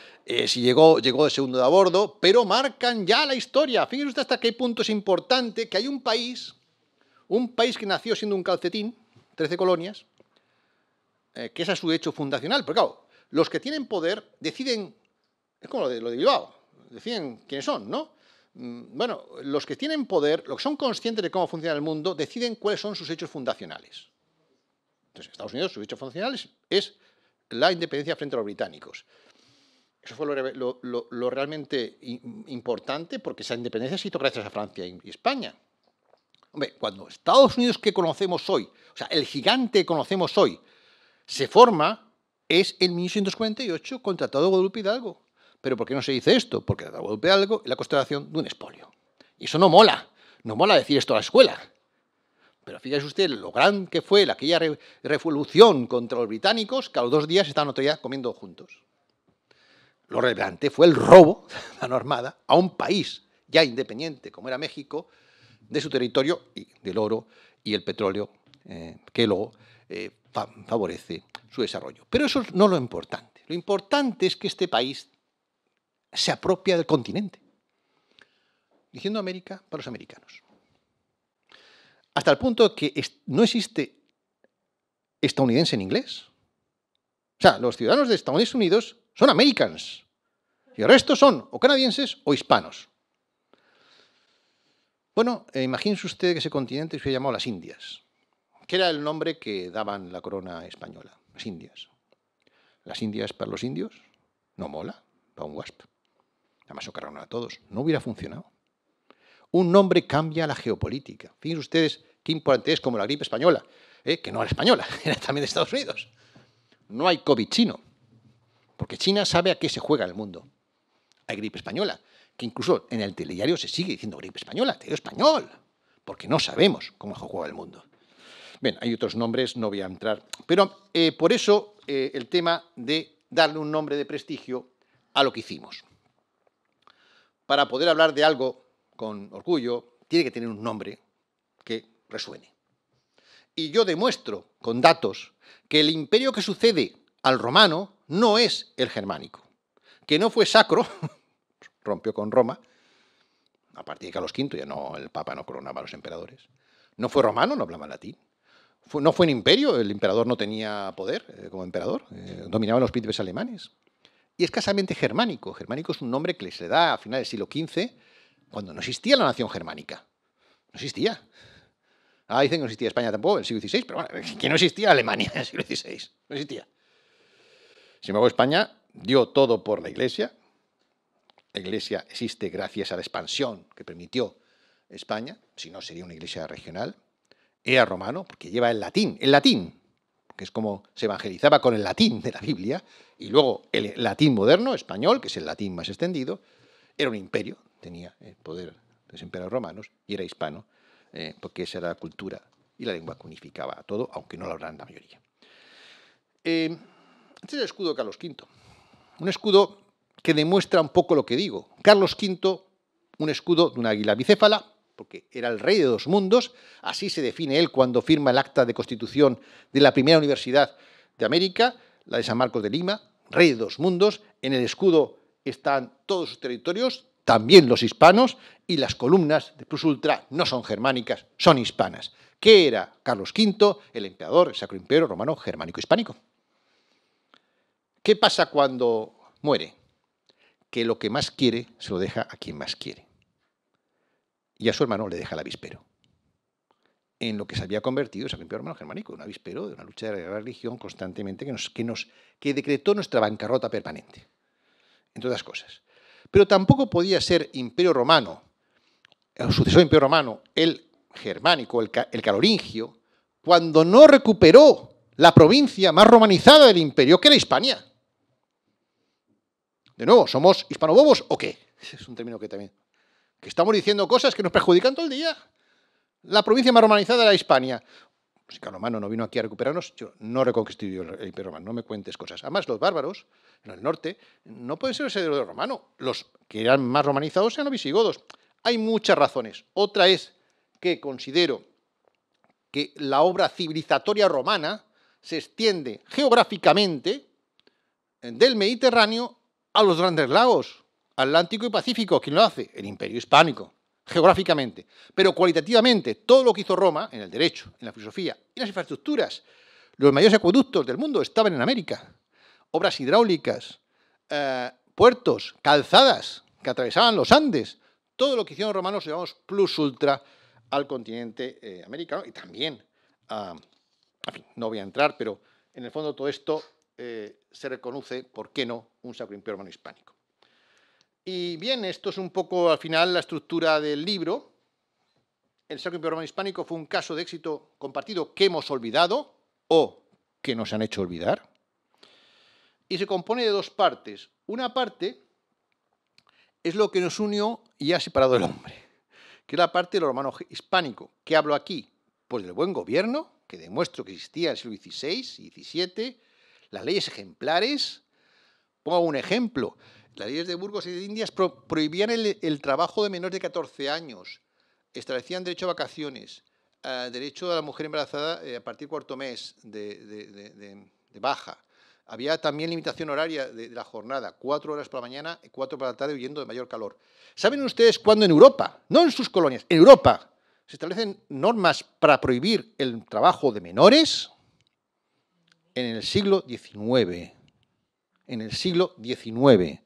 si llegó de segundo de a bordo, pero marcan ya la historia. Fíjense usted hasta qué punto es importante que hay un país que nació siendo un calcetín, 13 colonias, que ese es su hecho fundacional. Pero claro, los que tienen poder deciden, es como lo de Bilbao, deciden quiénes son, ¿no? Bueno, los que tienen poder, los que son conscientes de cómo funciona el mundo, deciden cuáles son sus hechos fundacionales. Entonces, en Estados Unidos, sus hechos fundacionales es la independencia frente a los británicos. Eso fue lo realmente importante, porque esa independencia se hizo gracias a Francia y España. Hombre, cuando Estados Unidos que conocemos hoy, o sea, el gigante que conocemos hoy, se forma, es en 1848 con el Tratado de Guadalupe Hidalgo. ¿Pero por qué no se dice esto? Porque el Tratado de Guadalupe Hidalgo es la constatación de un expolio. Y eso no mola. No mola decir esto a la escuela. Pero fíjese usted lo gran que fue aquella revolución contra los británicos, que a los 2 días estaban otro día comiendo juntos. Lo relevante fue el robo de la mano armada a un país ya independiente, como era México, de su territorio y del oro y el petróleo que luego favorece su desarrollo. Pero eso no es lo importante. Lo importante es que este país se apropia del continente, diciendo América para los americanos. Hasta el punto que no existe estadounidense en inglés. O sea, los ciudadanos de Estados Unidos son Americans y el resto son o canadienses o hispanos. Bueno, imagínense usted que ese continente se llamó las Indias, que era el nombre que daban la corona española, las Indias. Las Indias para los indios, no mola, para un WASP. Además, socarraron a todos. No hubiera funcionado. Un nombre cambia la geopolítica. Fíjense ustedes qué importante es, como la gripe española, que no era española, era también de Estados Unidos. No hay COVID chino, porque China sabe a qué se juega el mundo. Hay gripe española, que incluso en el telediario se sigue diciendo gripe española, telediario español, porque no sabemos cómo se juega el mundo. Bien, hay otros nombres, no voy a entrar. Pero por eso el tema de darle un nombre de prestigio a lo que hicimos. Para poder hablar de algo con orgullo, tiene que tener un nombre que resuene. Y yo demuestro con datos que el imperio que sucede al romano no es el germánico, que no fue sacro, rompió con Roma, a partir de Carlos V, ya no, el Papa no coronaba a los emperadores, no fue romano, no hablaba latín, no fue un imperio, el emperador no tenía poder como emperador, dominaban los príncipes alemanes. Y escasamente germánico. Germánico es un nombre que se da a finales del siglo XV, cuando no existía la nación germánica. No existía. Dicen que no existía España tampoco en el siglo XVI, pero bueno, que no existía Alemania en el siglo XVI. No existía. Sin embargo, España dio todo por la Iglesia. La Iglesia existe gracias a la expansión que permitió España, si no sería una iglesia regional. Era romano, porque lleva el latín, que es como se evangelizaba con el latín de la Biblia, y luego el latín moderno, español, que es el latín más extendido, era un imperio, tenía el poder de los imperios romanos, y era hispano, porque esa era la cultura y la lengua que unificaba a todo, aunque no lo hablaran la mayoría. Este es el escudo de Carlos V, un escudo que demuestra un poco lo que digo. Carlos V, un escudo de una águila bicéfala, porque era el rey de 2 mundos, así se define él cuando firma el acta de constitución de la primera universidad de América, la de San Marcos de Lima, rey de 2 mundos, en el escudo están todos sus territorios, también los hispanos, y las columnas de plus ultra no son germánicas, son hispanas. ¿Qué era Carlos V, el emperador, el Sacro Imperio Romano Germánico-Hispánico? ¿Qué pasa cuando muere? Que lo que más quiere se lo deja a quien más quiere. Y a su hermano le deja el avispero. En lo que se había convertido el Sacro Imperio Romano Germánico, un avispero de una lucha de la religión constantemente que decretó nuestra bancarrota permanente, entre otras cosas. Pero tampoco podía ser Imperio Romano, el sucesor del Imperio Romano, el germánico, el carolingio, cuando no recuperó la provincia más romanizada del imperio, que era Hispania. De nuevo, ¿somos hispanobobos o qué? Es un término que también... que estamos diciendo cosas que nos perjudican todo el día. La provincia más romanizada era Hispania. Si Carlos Romano no vino aquí a recuperarnos, yo no reconquisté el Imperio Romano, no me cuentes cosas. Además, los bárbaros, en el norte, no pueden ser herederos del romano. Los que eran más romanizados eran los visigodos. Hay muchas razones. Otra es que considero que la obra civilizatoria romana se extiende geográficamente del Mediterráneo a los grandes lagos, Atlántico y Pacífico. ¿Quién lo hace? El Imperio Hispánico, geográficamente. Pero cualitativamente, todo lo que hizo Roma, en el derecho, en la filosofía y en las infraestructuras, los mayores acueductos del mundo estaban en América. Obras hidráulicas, puertos, calzadas que atravesaban los Andes. Todo lo que hicieron los romanos lo llamamos plus ultra al continente americano y también, en fin, no voy a entrar, pero en el fondo todo esto se reconoce, ¿por qué no?, un Sacro Imperio Romano Hispánico. Y bien, esto es un poco al final la estructura del libro. El Sacro Imperio Romano Hispánico fue un caso de éxito compartido que hemos olvidado o que nos han hecho olvidar. Y se compone de 2 partes. Una parte es lo que nos unió y ha separado del hombre, que es la parte de lo romano hispánico. ¿Qué hablo aquí? Pues del buen gobierno, que demuestro que existía en el siglo XVI y XVII, las leyes ejemplares. Pongo un ejemplo. Las leyes de Burgos y de Indias prohibían el trabajo de menores de 14 años, establecían derecho a vacaciones, derecho a la mujer embarazada a partir del 4º mes de baja. Había también limitación horaria de la jornada, 4 horas por la mañana y 4 por la tarde, huyendo de mayor calor. ¿Saben ustedes cuándo en Europa, no en sus colonias, en Europa, se establecen normas para prohibir el trabajo de menores? En el siglo XIX. En el siglo XIX.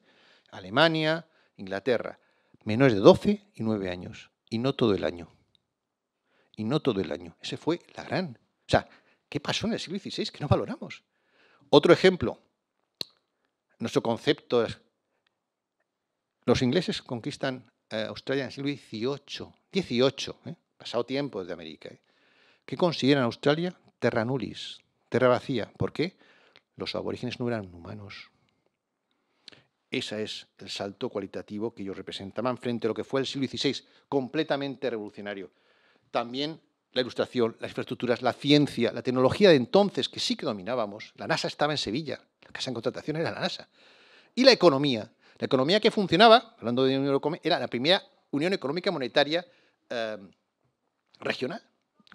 Alemania, Inglaterra. Menores de 12 y 9 años. Y no todo el año. Y no todo el año. Ese fue la gran... O sea, ¿qué pasó en el siglo XVI que no valoramos? Otro ejemplo. Nuestro concepto es... Los ingleses conquistan Australia en el siglo XVIII. Pasado tiempo desde América. ¿Qué consideran Australia? Terra nullis, tierra vacía. ¿Por qué? Los aborígenes no eran humanos. Ese es el salto cualitativo que ellos representaban frente a lo que fue el siglo XVI, completamente revolucionario. También la ilustración, las infraestructuras, la ciencia, la tecnología de entonces, que sí que dominábamos. La NASA estaba en Sevilla, la casa en contratación era la NASA. Y la economía que funcionaba, hablando de Unión Europea, era la primera Unión Económica Monetaria regional,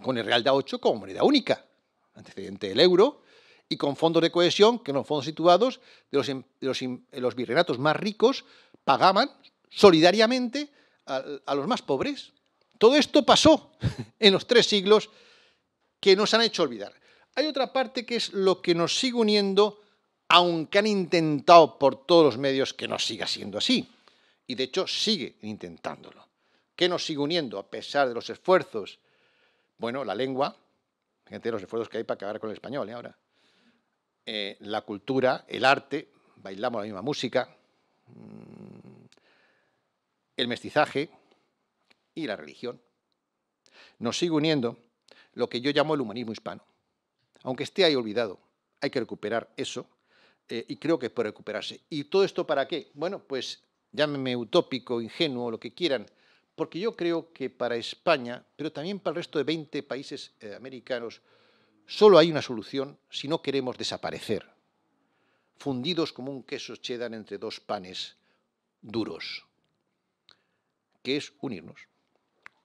con el Real de A8 como moneda única, antecedente del euro, y con fondos de cohesión, que eran los fondos situados de los virreinatos más ricos, pagaban solidariamente a los más pobres. Todo esto pasó en los 3 siglos que nos han hecho olvidar. Hay otra parte que es lo que nos sigue uniendo, aunque han intentado por todos los medios que no siga siendo así. Y de hecho sigue intentándolo. ¿Qué nos sigue uniendo a pesar de los esfuerzos? Bueno, la lengua, fíjate los esfuerzos que hay para acabar con el español ahora. La cultura, el arte, bailamos la misma música, el mestizaje y la religión. Nos sigue uniendo lo que yo llamo el humanismo hispano. Aunque esté ahí olvidado, hay que recuperar eso y creo que puede recuperarse. ¿Y todo esto para qué? Bueno, pues llámenme utópico, ingenuo, lo que quieran, porque yo creo que para España, pero también para el resto de 20 países americanos, solo hay una solución si no queremos desaparecer, fundidos como un queso cheddar entre 2 panes duros, que es unirnos.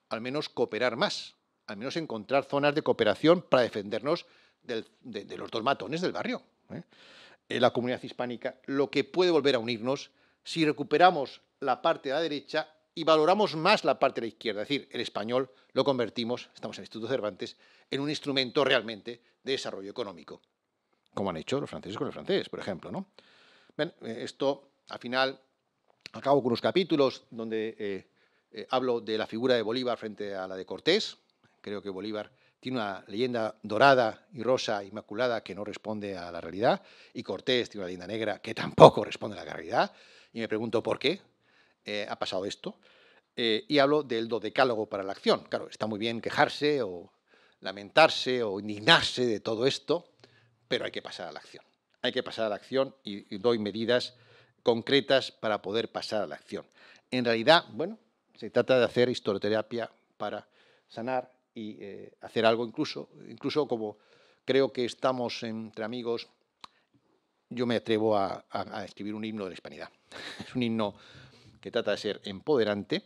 al menos cooperar más, al menos encontrar zonas de cooperación para defendernos de los dos matones del barrio. La comunidad hispánica, lo que puede volver a unirnos si recuperamos la parte de la derecha y valoramos más la parte de la izquierda. Es decir, el español lo convertimos, estamos en el Instituto Cervantes, en un instrumento realmente de desarrollo económico, como han hecho los franceses con el francés, por ejemplo, ¿no? Bien, esto, al final, acabo con unos capítulos donde hablo de la figura de Bolívar frente a la de Cortés. Creo que Bolívar tiene una leyenda dorada y rosa, inmaculada, que no responde a la realidad, y Cortés tiene una leyenda negra que tampoco responde a la realidad, y me pregunto por qué ha pasado esto. Y hablo del dodecálogo para la acción. Claro, está muy bien quejarse o lamentarse o indignarse de todo esto, pero hay que pasar a la acción. Hay que pasar a la acción y doy medidas concretas para poder pasar a la acción. En realidad, bueno, se trata de hacer historioterapia para sanar y hacer algo incluso como creo que estamos entre amigos, yo me atrevo a escribir un himno de la hispanidad. Es un himno que trata de ser empoderante,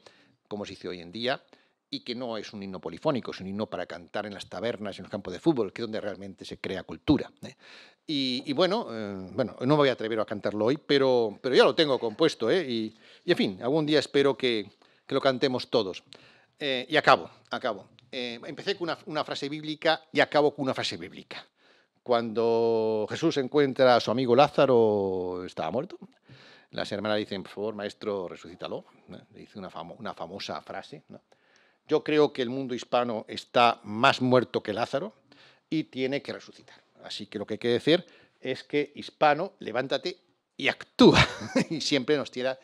como se dice hoy en día, y que no es un himno polifónico, es un himno para cantar en las tabernas, en los campos de fútbol, que es donde realmente se crea cultura. Y bueno, no me voy a atrever a cantarlo hoy, pero ya lo tengo compuesto, y en fin, algún día espero que lo cantemos todos. Y acabo. Empecé con una frase bíblica y acabo con una frase bíblica. Cuando Jesús encuentra a su amigo Lázaro, estaba muerto. Las hermanas dicen, por favor, maestro, resucítalo. Le dice una famosa frase, ¿no? Yo creo que el mundo hispano está más muerto que Lázaro y tiene que resucitar. Así que lo que hay que decir es que hispano, levántate y actúa. Y siempre nos tira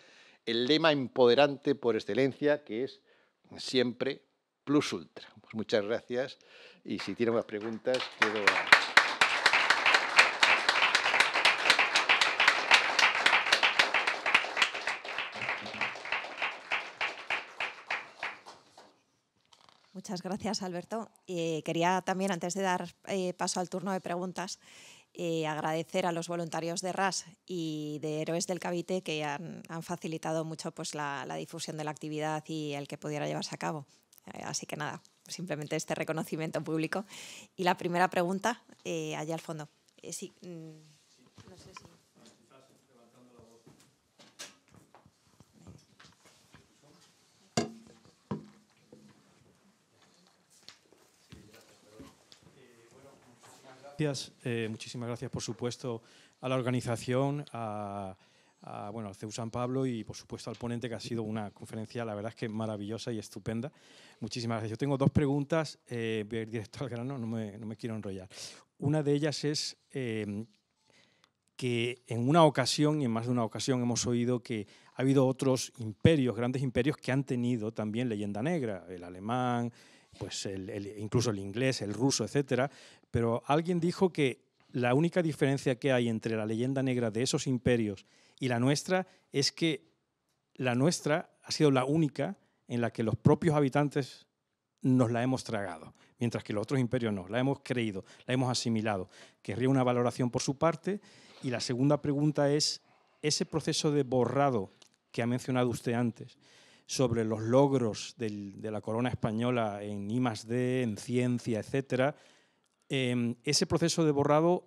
el lema empoderante por excelencia, que es siempre plus ultra. Pues muchas gracias y si tienen más preguntas, quedo... Muchas gracias, Alberto. Quería también, antes de dar paso al turno de preguntas, agradecer a los voluntarios de RAS y de Héroes del Cavite que han facilitado mucho pues, la difusión de la actividad y el que pudiera llevarse a cabo. Así que nada, simplemente este reconocimiento público. Y la primera pregunta, allá al fondo. Sí, no sé si... Muchísimas gracias, por supuesto, a la organización, al CEU San Pablo y, por supuesto, al ponente, que ha sido una conferencia, la verdad es que maravillosa y estupenda. Muchísimas gracias. Yo tengo dos preguntas, voy a ir directo al grano, no me quiero enrollar. Una de ellas es que en una ocasión, y en más de una ocasión, hemos oído que ha habido otros imperios, grandes imperios, que han tenido también leyenda negra, el alemán, pues incluso el inglés, el ruso, etcétera, pero alguien dijo que la única diferencia que hay entre la leyenda negra de esos imperios y la nuestra es que la nuestra ha sido la única en la que los propios habitantes nos la hemos tragado, mientras que los otros imperios no, la hemos creído, la hemos asimilado. Querría una valoración por su parte. Y la segunda pregunta es, ese proceso de borrado que ha mencionado usted antes, sobre los logros de la corona española en I+D, en ciencia, etcétera, ese proceso de borrado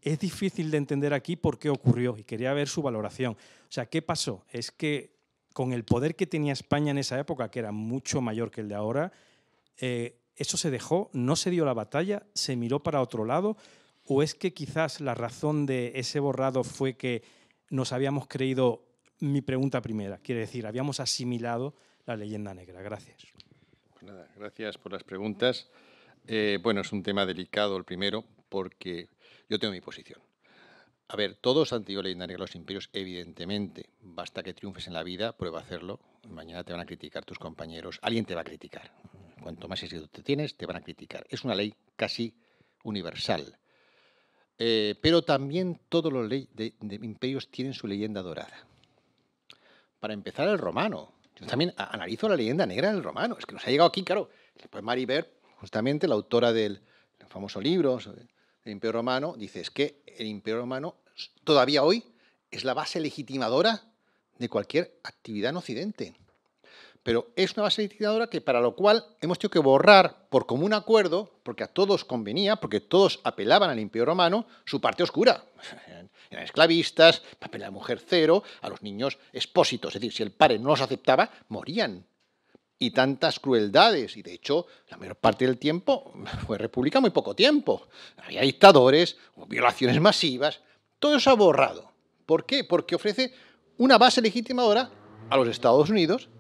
es difícil de entender aquí por qué ocurrió y quería ver su valoración. O sea, ¿qué pasó? Es que con el poder que tenía España en esa época, que era mucho mayor que el de ahora, eso se dejó, no se dio la batalla, se miró para otro lado, o es que quizás la razón de ese borrado fue que nos habíamos creído, mi pregunta primera, quiere decir, habíamos asimilado la leyenda negra. Gracias. Pues nada, gracias por las preguntas. Bueno, es un tema delicado el primero, porque yo tengo mi posición. A ver, todos han tenido leyenda negra los imperios, evidentemente. Basta que triunfes en la vida, prueba a hacerlo. Mañana te van a criticar tus compañeros. Alguien te va a criticar. Cuanto más éxito te tienes, te van a criticar. Es una ley casi universal. Pero también todos los de imperios tienen su leyenda dorada. Para empezar, el romano. Yo también analizo la leyenda negra del romano. Es que nos ha llegado aquí, claro. Pues Maribert, justamente la autora del famoso libro del Imperio Romano, dice, es que el Imperio Romano todavía hoy es la base legitimadora de cualquier actividad en Occidente. pero es una base legisladora que para lo cual hemos tenido que borrar por común acuerdo, porque a todos convenía, porque todos apelaban al Imperio Romano, su parte oscura. Eran esclavistas, papel de la mujer cero, a los niños expósitos. Es decir, si el padre no los aceptaba, morían. Y tantas crueldades, y de hecho la mayor parte del tiempo fue república muy poco tiempo. Había dictadores, violaciones masivas, todo eso ha borrado. ¿Por qué? Porque ofrece una base legitimadora a los Estados Unidos,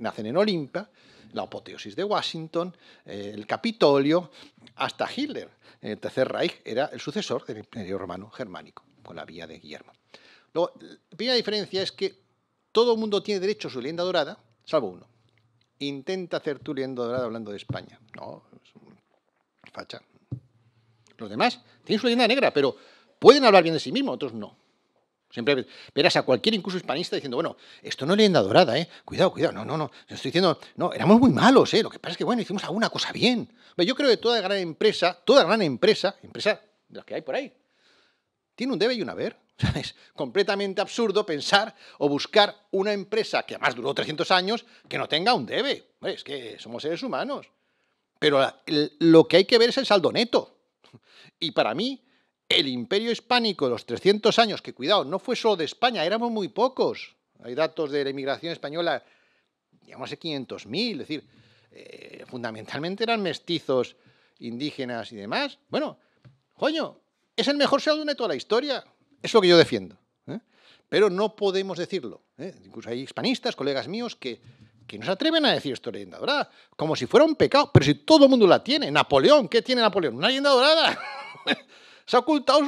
nacen en Olimpia, la apoteosis de Washington, el Capitolio, hasta Hitler. El Tercer Reich era el sucesor del Imperio Romano Germánico, con la vía de Guillermo. Luego, la primera diferencia es que todo el mundo tiene derecho a su leyenda dorada, salvo uno. Intenta hacer tu leyenda dorada hablando de España. No, es un facha. Los demás tienen su leyenda negra, pero pueden hablar bien de sí mismos, otros no. Siempre verás a cualquier incluso hispanista diciendo, bueno, esto no es leyenda dorada, ¿eh? Cuidado, cuidado, no, estoy diciendo, no, éramos muy malos, ¿eh? Lo que pasa es que, bueno, hicimos alguna cosa bien. Pero yo creo que toda gran empresa de las que hay por ahí, tiene un debe y un haber. Es completamente absurdo pensar o buscar una empresa que además duró 300 años que no tenga un debe. Es que somos seres humanos. Pero lo que hay que ver es el saldo neto. Y para mí, el imperio hispánico de los 300 años, que cuidado, no fue solo de España, éramos muy pocos. Hay datos de la inmigración española, digamos, hace 500.000, es decir, fundamentalmente eran mestizos, indígenas y demás. Bueno, coño, es el mejor saldo neto de la historia. Es lo que yo defiendo. Pero no podemos decirlo. Incluso hay hispanistas, colegas míos, que no se atreven a decir esto de leyenda dorada, como si fuera un pecado. Pero si todo el mundo la tiene. Napoleón, ¿qué tiene Napoleón? Una leyenda dorada. Se ha ocultado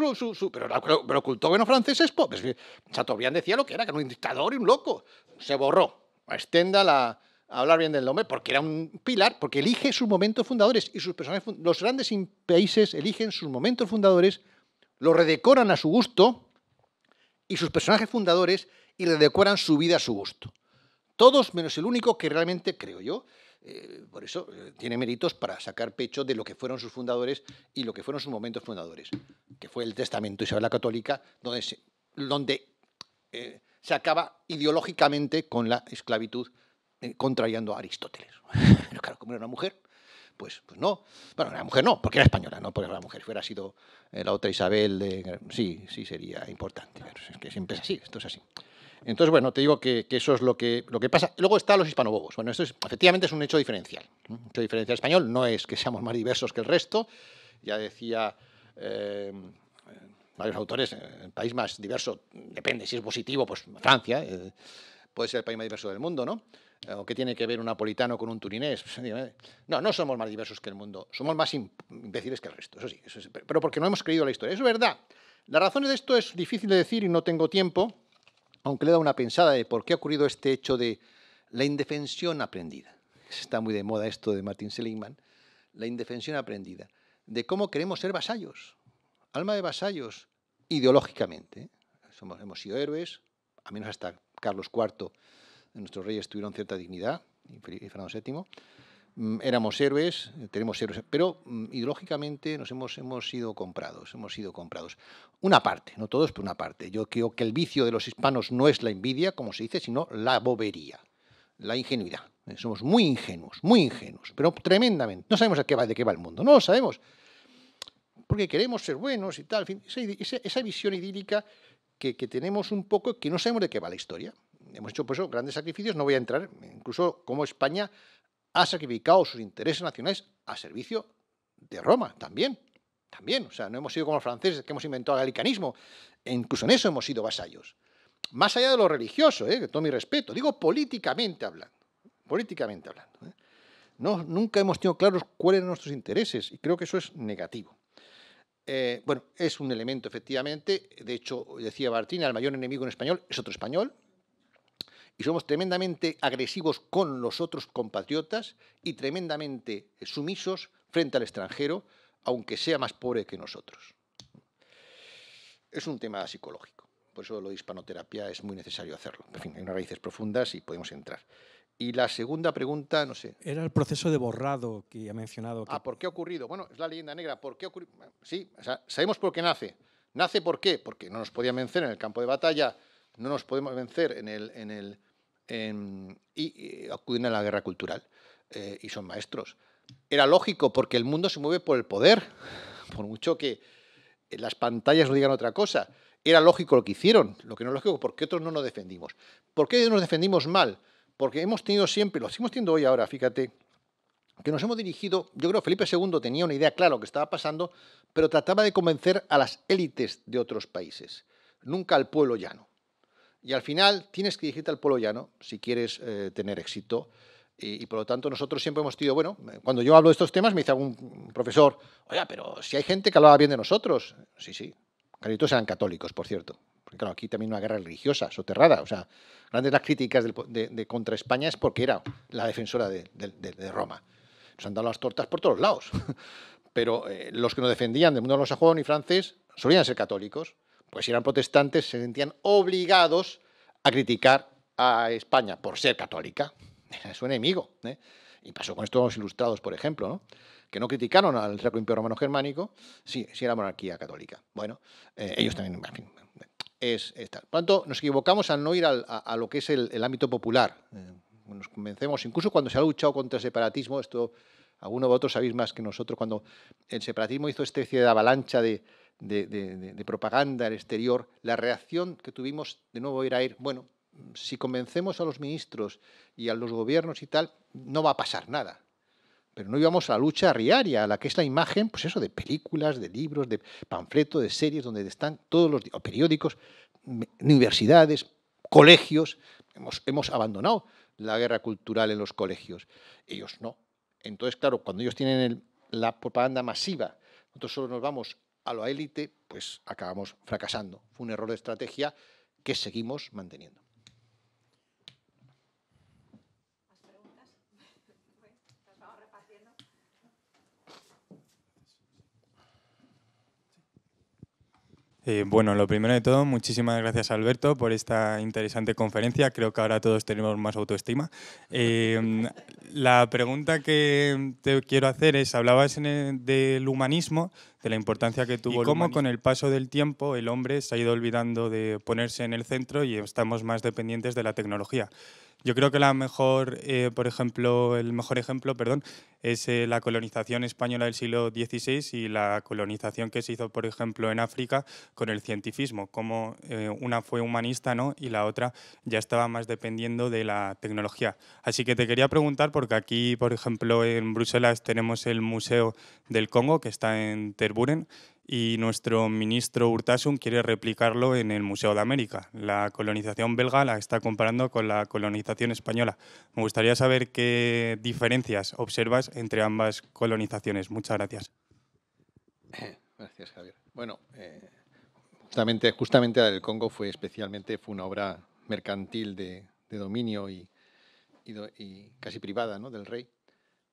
pero ocultó que los franceses. Pues, Chateaubriand decía lo que era un dictador y un loco. Se borró. Stendhal a hablar bien del hombre porque era un pilar, porque elige sus momentos fundadores y sus personajes. Los grandes países eligen sus momentos fundadores, lo redecoran a su gusto, y sus personajes fundadores y redecoran su vida a su gusto. Todos menos el único que realmente, creo yo, por eso tiene méritos para sacar pecho de lo que fueron sus fundadores y lo que fueron sus momentos fundadores, que fue el Testamento de Isabel la Católica, donde se acaba ideológicamente con la esclavitud, contrariando a Aristóteles. Pero claro, como era una mujer, pues no. Bueno, la mujer no, porque era española, no porque era la mujer. Si hubiera sido la otra Isabel, sí sería importante. Pero es que siempre es así, esto es así. Entonces, bueno, te digo que eso es lo que pasa. Luego están los hispanobobos. Bueno, esto efectivamente es un hecho diferencial. Un hecho diferencial español no es que seamos más diversos que el resto. Ya decía varios autores, el país más diverso, depende si es positivo, pues Francia, puede ser el país más diverso del mundo, ¿no? ¿O qué tiene que ver un napolitano con un turinés? No somos más diversos que el mundo, somos más imbéciles que el resto, eso sí, pero porque no hemos creído la historia. Eso es verdad. Las razones de esto es difícil de decir y no tengo tiempo, aunque le he dado una pensada de por qué ha ocurrido este hecho de la indefensión aprendida. Está muy de moda esto de Martin Seligman, la indefensión aprendida, de cómo queremos ser vasallos, alma de vasallos, ideológicamente. Hemos sido héroes, a menos hasta Carlos IV, nuestros reyes tuvieron cierta dignidad, y Fernando VII. Éramos héroes, tenemos héroes, pero ideológicamente hemos sido comprados, Una parte, no todos, pero una parte. Yo creo que el vicio de los hispanos no es la envidia, como se dice, sino la bobería, la ingenuidad. Somos muy ingenuos, pero tremendamente. No sabemos de qué va el mundo, no lo sabemos. Porque queremos ser buenos y tal, en fin, esa visión idílica que tenemos un poco, que no sabemos de qué va la historia. Hemos hecho, por eso, grandes sacrificios, no voy a entrar, incluso cómo España ha sacrificado sus intereses nacionales a servicio de Roma, también. O sea, no hemos sido como los franceses, que hemos inventado el gallicanismo, incluso en eso hemos sido vasallos. Más allá de lo religioso, con todo mi respeto, digo políticamente hablando. Nunca hemos tenido claros cuáles eran nuestros intereses, y creo que eso es negativo. Bueno, es un elemento, efectivamente. De hecho, decía Bartini, el mayor enemigo en español es otro español. Y somos tremendamente agresivos con los otros compatriotas y tremendamente sumisos frente al extranjero, aunque sea más pobre que nosotros. Es un tema psicológico. Por eso lo de hispanoterapia es muy necesario hacerlo. En fin, hay unas raíces profundas y podemos entrar. Y la segunda pregunta, no sé. Era el proceso de borrado que ha mencionado. ¿Por qué ha ocurrido? Bueno, es la leyenda negra. ¿Por qué ha ocurrido? Sí, o sea, sabemos por qué nace. ¿Nace por qué? Porque no nos podían vencer en el campo de batalla, no nos podemos vencer en y acuden a la guerra cultural y son maestros. Era lógico porque el mundo se mueve por el poder, por mucho que las pantallas no digan otra cosa. Era lógico lo que hicieron, lo que no es lógico, ¿por qué otros no nos defendimos? ¿Por qué nos defendimos mal? Porque hemos tenido siempre, lo seguimos teniendo hoy ahora, fíjate, que nos hemos dirigido, yo creo que Felipe II tenía una idea clara de lo que estaba pasando, pero trataba de convencer a las élites de otros países, nunca al pueblo llano. Y al final tienes que dirigirte al pueblo llano si quieres tener éxito. Y por lo tanto nosotros siempre hemos tenido, bueno, cuando yo hablo de estos temas me dice algún profesor, oiga, pero si hay gente que hablaba bien de nosotros. Sí, sí, casi todos eran católicos, por cierto. Porque claro, aquí también una guerra religiosa, soterrada. O sea, grandes las críticas de contra España es porque era la defensora de Roma. Nos han dado las tortas por todos lados. Pero los que nos defendían del mundo anglosajón y francés solían ser católicos. Pues si eran protestantes se sentían obligados a criticar a España por ser católica. Era su enemigo. Y pasó con estos ilustrados, por ejemplo, ¿no? Que no criticaron al Sacro Imperio Romano Germánico, sí era monarquía católica. Bueno, ellos también, en fin, es tal. Por lo tanto, nos equivocamos al no ir a lo que es el ámbito popular. Nos convencemos, incluso cuando se ha luchado contra el separatismo, esto alguno de vosotros sabéis más que nosotros, cuando el separatismo hizo esta especie de avalancha de propaganda al exterior, la reacción que tuvimos de nuevo era ir, bueno, si convencemos a los ministros y a los gobiernos y tal, no va a pasar nada. Pero no íbamos a la lucha diaria, a la que es la imagen, pues eso, de películas, de libros, de panfletos, de series, donde están todos los periódicos, universidades, colegios. Hemos abandonado la guerra cultural en los colegios. Ellos no. Entonces, claro, cuando ellos tienen la propaganda masiva, nosotros solo nos vamos a la élite, pues acabamos fracasando. Fue un error de estrategia que seguimos manteniendo. Bueno, lo primero de todo, muchísimas gracias, Alberto, por esta interesante conferencia. Creo que ahora todos tenemos más autoestima. La pregunta que te quiero hacer es, hablabas del humanismo, de la importancia que tuvo y cómo con el paso del tiempo el hombre se ha ido olvidando de ponerse en el centro y estamos más dependientes de la tecnología. Yo creo que el mejor ejemplo, es la colonización española del siglo XVI y la colonización que se hizo, por ejemplo, en África con el cientifismo, como una fue humanista, ¿no? Y la otra ya estaba más dependiendo de la tecnología. Así que te quería preguntar, porque aquí, por ejemplo, en Bruselas tenemos el Museo del Congo, que está en Tervuren, y nuestro ministro Urtasun quiere replicarlo en el Museo de América. La colonización belga la está comparando con la colonización española. Me gustaría saber qué diferencias observas entre ambas colonizaciones. Muchas gracias. Gracias, Javier. Bueno, justamente la del Congo fue una obra mercantil de dominio y casi privada, ¿no?, del rey,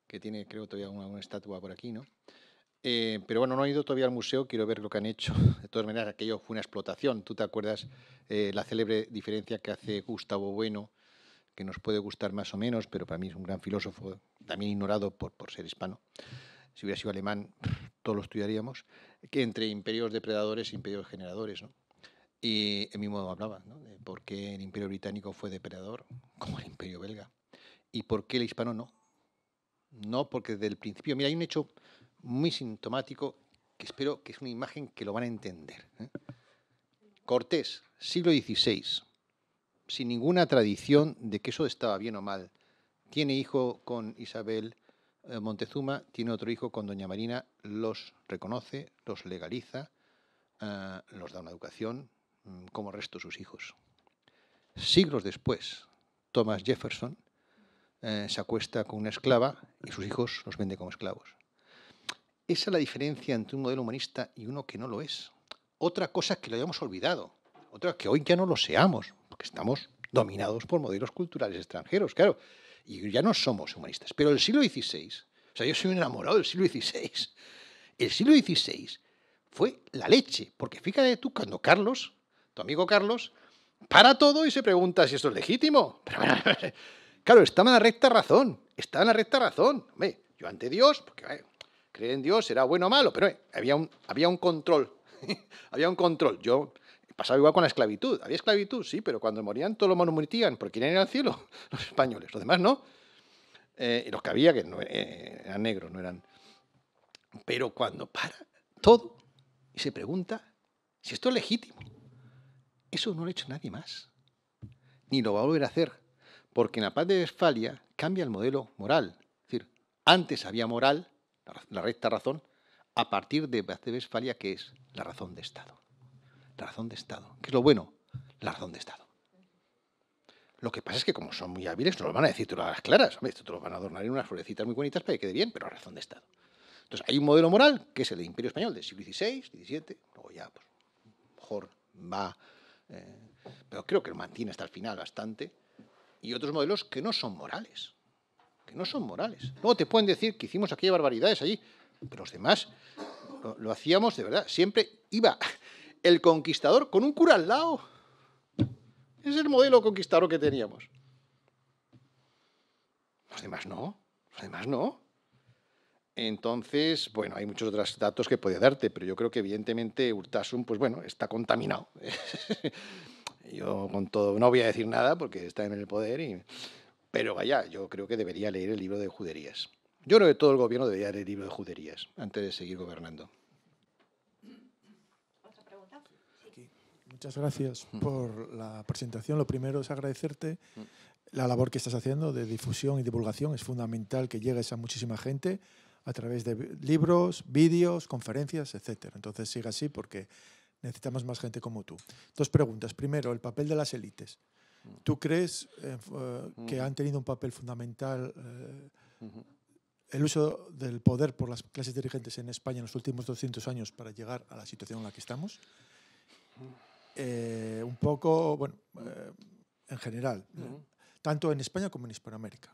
que tiene, creo, todavía una estatua por aquí, ¿no? Pero bueno, no he ido todavía al museo, quiero ver lo que han hecho. De todas maneras, aquello fue una explotación. ¿Tú te acuerdas la célebre diferencia que hace Gustavo Bueno, que nos puede gustar más o menos, pero para mí es un gran filósofo, también ignorado por ser hispano? Si hubiera sido alemán, todos lo estudiaríamos, que entre imperios depredadores e imperios generadores, ¿no? Y él mismo hablaba, ¿no?, de por qué el imperio británico fue depredador, como el imperio belga, y por qué el hispano no. No, porque desde el principio, mira, hay un hecho muy sintomático que espero que es una imagen que lo van a entender, ¿eh? Cortés, siglo XVI, sin ninguna tradición de que eso estaba bien o mal. Tiene hijo con Isabel Montezuma, tiene otro hijo con doña Marina, los reconoce, los legaliza, los da una educación como el resto de sus hijos. Siglos después, Thomas Jefferson se acuesta con una esclava y sus hijos los vende como esclavos. Esa es la diferencia entre un modelo humanista y uno que no lo es. Otra cosa es que lo hayamos olvidado, otra es que hoy ya no lo seamos, porque estamos dominados por modelos culturales extranjeros, claro, y ya no somos humanistas. Pero el siglo XVI, o sea, yo soy un enamorado del siglo XVI. El siglo XVI fue la leche, porque fíjate tú, cuando Carlos, tu amigo Carlos, para todo y se pregunta si esto es legítimo. Pero, claro, estaba en la recta razón, Hombre, yo ante Dios, porque creer en Dios era bueno o malo, pero había un control. Había un control. Yo Pasaba igual con la esclavitud. ¿Había esclavitud? Sí, pero cuando morían todos los monumentían porque querían ir al cielo, los españoles. Los demás no. Y los que había, que no, eran negros, no eran... Pero cuando para todo y se pregunta si esto es legítimo, eso no lo ha hecho nadie más. Ni lo va a volver a hacer. Porque en la Paz de Westfalia cambia el modelo moral. Es decir, antes había moral, la recta razón, a partir de Paz de Westfalia, que es la razón de Estado. La razón de Estado. ¿Qué es lo bueno? La razón de Estado. Lo que pasa es que como son muy hábiles, no lo van a decir todas las claras. Hombre, esto te lo van a adornar en unas florecitas muy bonitas para que quede bien, pero la razón de Estado. Entonces, hay un modelo moral, que es el del Imperio Español del siglo XVI, XVII, luego ya, pues, mejor va, pero creo que lo mantiene hasta el final bastante, y otros modelos que no son morales, Luego te pueden decir que hicimos aquellas barbaridades allí, pero los demás lo hacíamos de verdad. Siempre iba el conquistador con un cura al lado. Ese es el modelo conquistador que teníamos. Los demás no. Entonces, bueno, hay muchos otros datos que podía darte, pero yo creo que evidentemente Urtasun, pues bueno, está contaminado. Yo con todo, no voy a decir nada porque está en el poder, pero vaya, yo creo que debería leer el libro de Juderías. Yo creo que todo el gobierno debería leer el libro de Juderías antes de seguir gobernando. ¿Otra pregunta? Sí. Muchas gracias por la presentación. Lo primero es agradecerte la labor que estás haciendo de difusión y divulgación. Es fundamental que llegues a muchísima gente a través de libros, vídeos, conferencias, etc. Entonces siga así porque necesitamos más gente como tú. Dos preguntas. Primero, el papel de las élites. ¿Tú crees que han tenido un papel fundamental el uso del poder por las clases dirigentes en España en los últimos 200 años para llegar a la situación en la que estamos? Un poco, bueno, en general, tanto en España como en Hispanoamérica.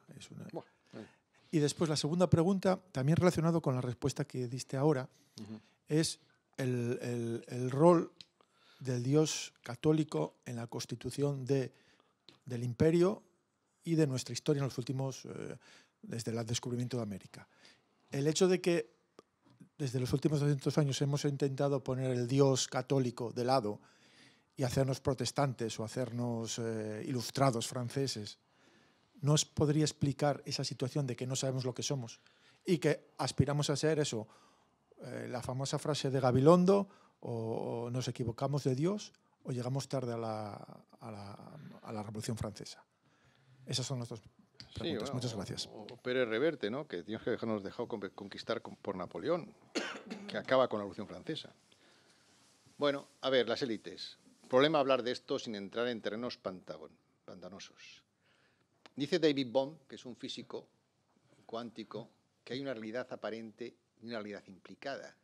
Y después la segunda pregunta, también relacionado con la respuesta que diste ahora, es el rol del Dios católico en la constitución del imperio y de nuestra historia en los últimos, desde el descubrimiento de América. El hecho de que desde los últimos 200 años hemos intentado poner el Dios católico de lado y hacernos protestantes o hacernos ilustrados franceses, ¿nos podría explicar esa situación de que no sabemos lo que somos y que aspiramos a ser eso, la famosa frase de Gabilondo, o nos equivocamos de Dios o llegamos tarde a la Revolución Francesa? Esas son las dos preguntas. Sí, bueno, muchas gracias. O Pérez Reverte, ¿no? Que Dios que nos dejó conquistar por Napoleón, que acaba con la Revolución Francesa. Bueno, a ver, las élites. Problema hablar de esto sin entrar en terrenos pantanosos. Dice David Bohm, que es un físico cuántico, que hay una realidad aparente y una realidad implicada.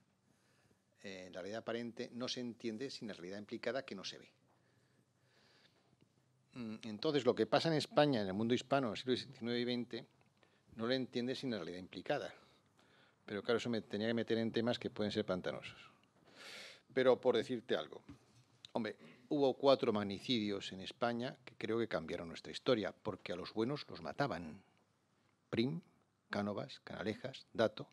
La realidad aparente no se entiende sin la realidad implicada que no se ve. Entonces, lo que pasa en España, en el mundo hispano, en el siglo XIX y XX, no lo entiende sin la realidad implicada. Pero claro, eso me tenía que meter en temas que pueden ser pantanosos. Pero por decirte algo, hombre, hubo 4 magnicidios en España que creo que cambiaron nuestra historia, porque a los buenos los mataban. Prim, Cánovas, Canalejas, Dato.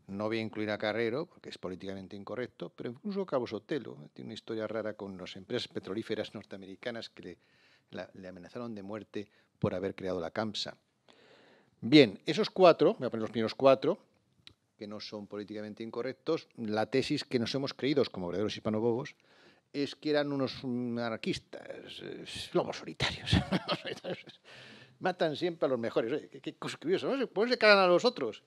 No voy a incluir a Carrero, porque es políticamente incorrecto, pero incluso Cabo Sotelo tiene una historia rara con las empresas petrolíferas norteamericanas que le amenazaron de muerte por haber creado la CAMSA. Bien, esos 4, voy a poner los primeros 4, que no son políticamente incorrectos, la tesis que nos hemos creído como verdaderos hispanobobos es que eran unos anarquistas, lobos solitarios. Matan siempre a los mejores. Oye, qué curioso, ¿no? ¿Por qué se cagan a los otros?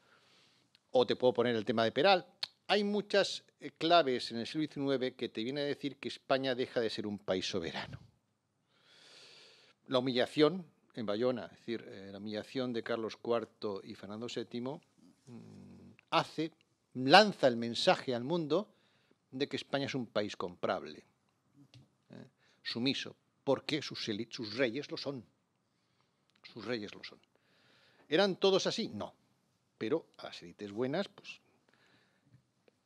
O te puedo poner el tema de Peral. Hay muchas claves en el siglo XIX que te vienen a decir que España deja de ser un país soberano. La humillación en Bayona, es decir, la humillación de Carlos IV y Fernando VII, lanza el mensaje al mundo de que España es un país comprable, sumiso, porque sus reyes lo son. Sus reyes lo son. ¿Eran todos así? No. Pero a las élites buenas, pues...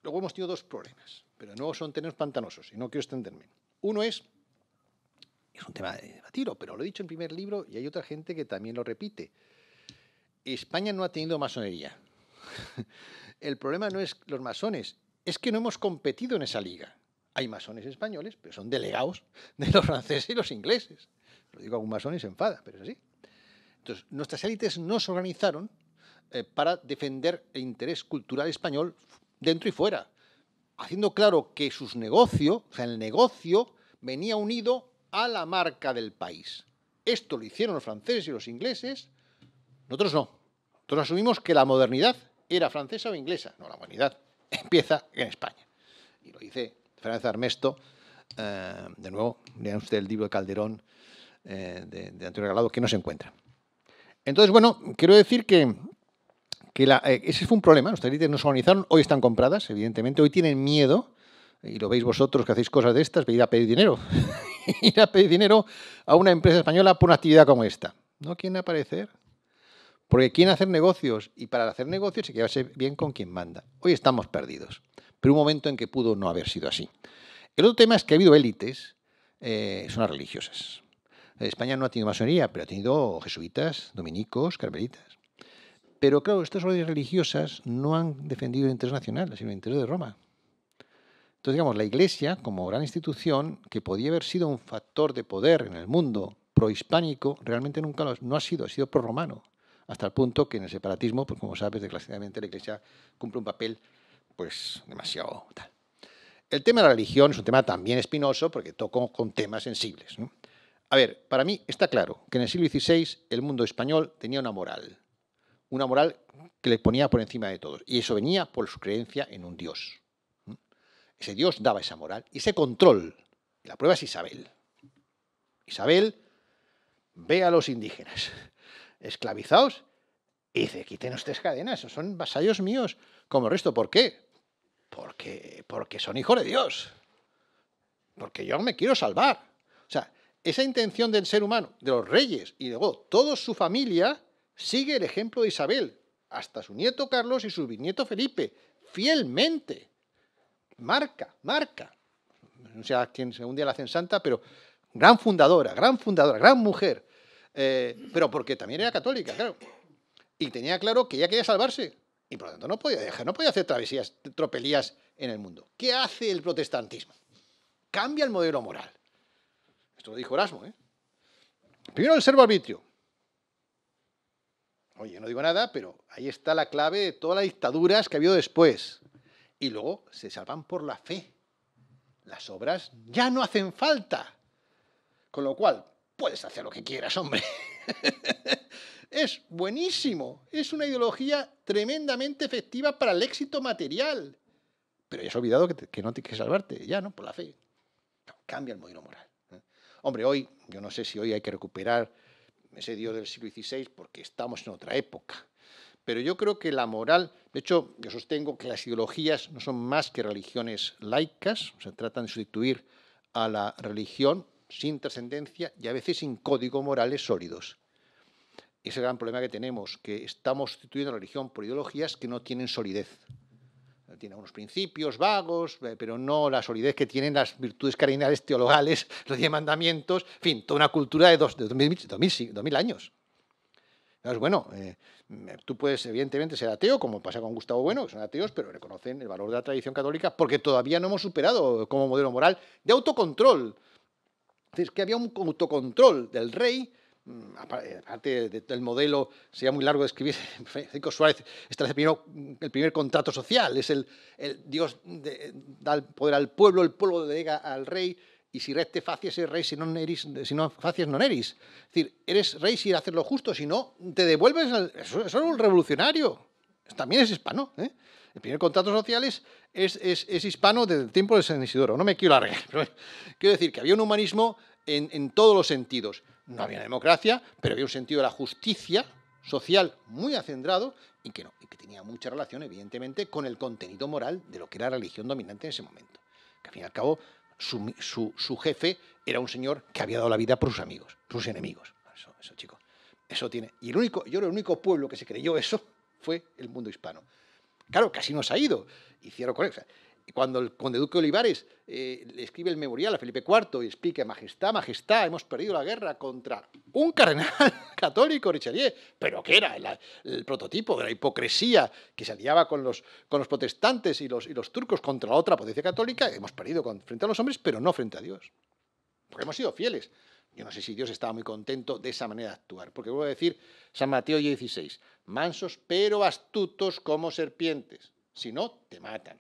Luego hemos tenido 2 problemas, pero de nuevo son terrenos pantanosos, y no quiero extenderme. Uno es un tema de debatirlo, pero lo he dicho en el primer libro y hay otra gente que también lo repite. España no ha tenido masonería. El problema no es los masones, es que no hemos competido en esa liga. Hay masones españoles, pero son delegados de los franceses y los ingleses. Lo digo a un masón y se enfada, pero es así. Entonces, nuestras élites no se organizaron para defender el interés cultural español dentro y fuera, haciendo claro que sus negocios, o sea, el negocio venía unido a la marca del país. Esto lo hicieron los franceses y los ingleses, nosotros no. Nosotros asumimos que la modernidad era francesa o inglesa. No, la modernidad empieza en España. Y lo dice Fernández Armesto, de nuevo, lean usted el libro de Calderón, de Antonio Regalado, que no se encuentra. Entonces, bueno, quiero decir que ese fue un problema. Nuestras élites no se organizaron, hoy están compradas, evidentemente, hoy tienen miedo, y lo veis vosotros que hacéis cosas de estas, ir a pedir dinero. Ir a pedir dinero a una empresa española por una actividad como esta. ¿No quieren aparecer? Porque quieren hacer negocios, y para hacer negocios hay que llevarse bien con quien manda. Hoy estamos perdidos, pero un momento en que pudo no haber sido así. El otro tema es que ha habido élites, son las religiosas. España no ha tenido masonería, pero ha tenido jesuitas, dominicos, carmelitas. Pero claro, estas órdenes religiosas no han defendido el interés nacional, sino el interés de Roma. Entonces, digamos, la Iglesia, como gran institución, que podía haber sido un factor de poder en el mundo prohispánico, realmente nunca no ha sido prorromano. Hasta el punto que en el separatismo, pues como sabes, desgraciadamente la Iglesia cumple un papel pues demasiado tal. El tema de la religión es un tema también espinoso porque toco con temas sensibles, ¿no? A ver, para mí está claro que en el siglo XVI el mundo español tenía una moral que le ponía por encima de todos. Y eso venía por su creencia en un Dios. Ese Dios daba esa moral y ese control. Y la prueba es Isabel. Isabel ve a los indígenas esclavizados y dice, quiten ustedes cadenas, son vasallos míos como el resto. ¿Por qué? Porque son hijos de Dios. Porque yo me quiero salvar. O sea, esa intención del ser humano, de los reyes y luego toda su familia, sigue el ejemplo de Isabel, hasta su nieto Carlos y su bisnieto Felipe, fielmente. Marca. No sé a quién un día la hacen santa, pero gran fundadora, gran mujer. Pero porque también era católica, claro. Y tenía claro que ella quería salvarse. Y por lo tanto no podía hacer travesías, tropelías en el mundo. ¿Qué hace el protestantismo? Cambia el modelo moral. Esto lo dijo Erasmo, ¿eh? Primero el servo arbitrio. Oye, no digo nada, pero ahí está la clave de todas las dictaduras que ha habido después. Y luego se salvan por la fe. Las obras ya no hacen falta. Con lo cual, puedes hacer lo que quieras, hombre. Es buenísimo. Es una ideología tremendamente efectiva para el éxito material. Pero ya has olvidado que no tienes que salvarte. Ya, ¿no? Por la fe. No, cambia el modelo moral. Hombre, hoy, yo no sé si hoy hay que recuperar ese Dios del siglo XVI porque estamos en otra época. Pero yo creo que la moral, de hecho, yo sostengo que las ideologías no son más que religiones laicas, o sea, tratan de sustituir a la religión sin trascendencia y a veces sin códigos morales sólidos. Ese es el gran problema que tenemos, que estamos sustituyendo la religión por ideologías que no tienen solidez. Tienen unos principios vagos, pero no la solidez que tienen las virtudes cardinales teologales, los 10 mandamientos, en fin, toda una cultura de 2000 años. Entonces, bueno, tú puedes evidentemente ser ateo, como pasa con Gustavo Bueno, que son ateos, pero reconocen el valor de la tradición católica porque todavía no hemos superado como modelo moral de autocontrol. Es decir, que había un autocontrol del rey, aparte del modelo, sería muy largo de escribir, Francisco Suárez establece el primer contrato social, es el Dios da el poder al pueblo, el pueblo delega al rey, y si reste facies eres rey, si no facies non eris. Es decir, eres rey si haces lo justo, si no, te devuelves eso es un revolucionario. También es hispano, ¿eh? El primer contrato social es hispano desde el tiempo de San Isidoro. No me quiero alargar, pero quiero decir que había un humanismo en todos los sentidos. No había una democracia, pero había un sentido de la justicia social muy acendrado y que tenía mucha relación, evidentemente, con el contenido moral de lo que era la religión dominante en ese momento. Que al fin y al cabo, su jefe era un señor que había dado la vida por sus amigos, sus enemigos. Eso, chicos, eso tiene. Y el único pueblo que se creyó eso fue el mundo hispano. Claro, casi nos ha ido. Y cierro con eso. Cuando el conde duque de Olivares le escribe el memorial a Felipe IV y explica, majestad, hemos perdido la guerra contra un cardenal católico, Richelieu, pero que era el prototipo de la hipocresía que se aliaba con los protestantes y los turcos contra la otra potencia católica. Hemos perdido frente a los hombres, pero no frente a Dios. Porque hemos sido fieles. Yo no sé si Dios estaba muy contento de esa manera de actuar. Porque vuelvo a decir, San Mateo 16, mansos pero astutos como serpientes. Si no, te matan.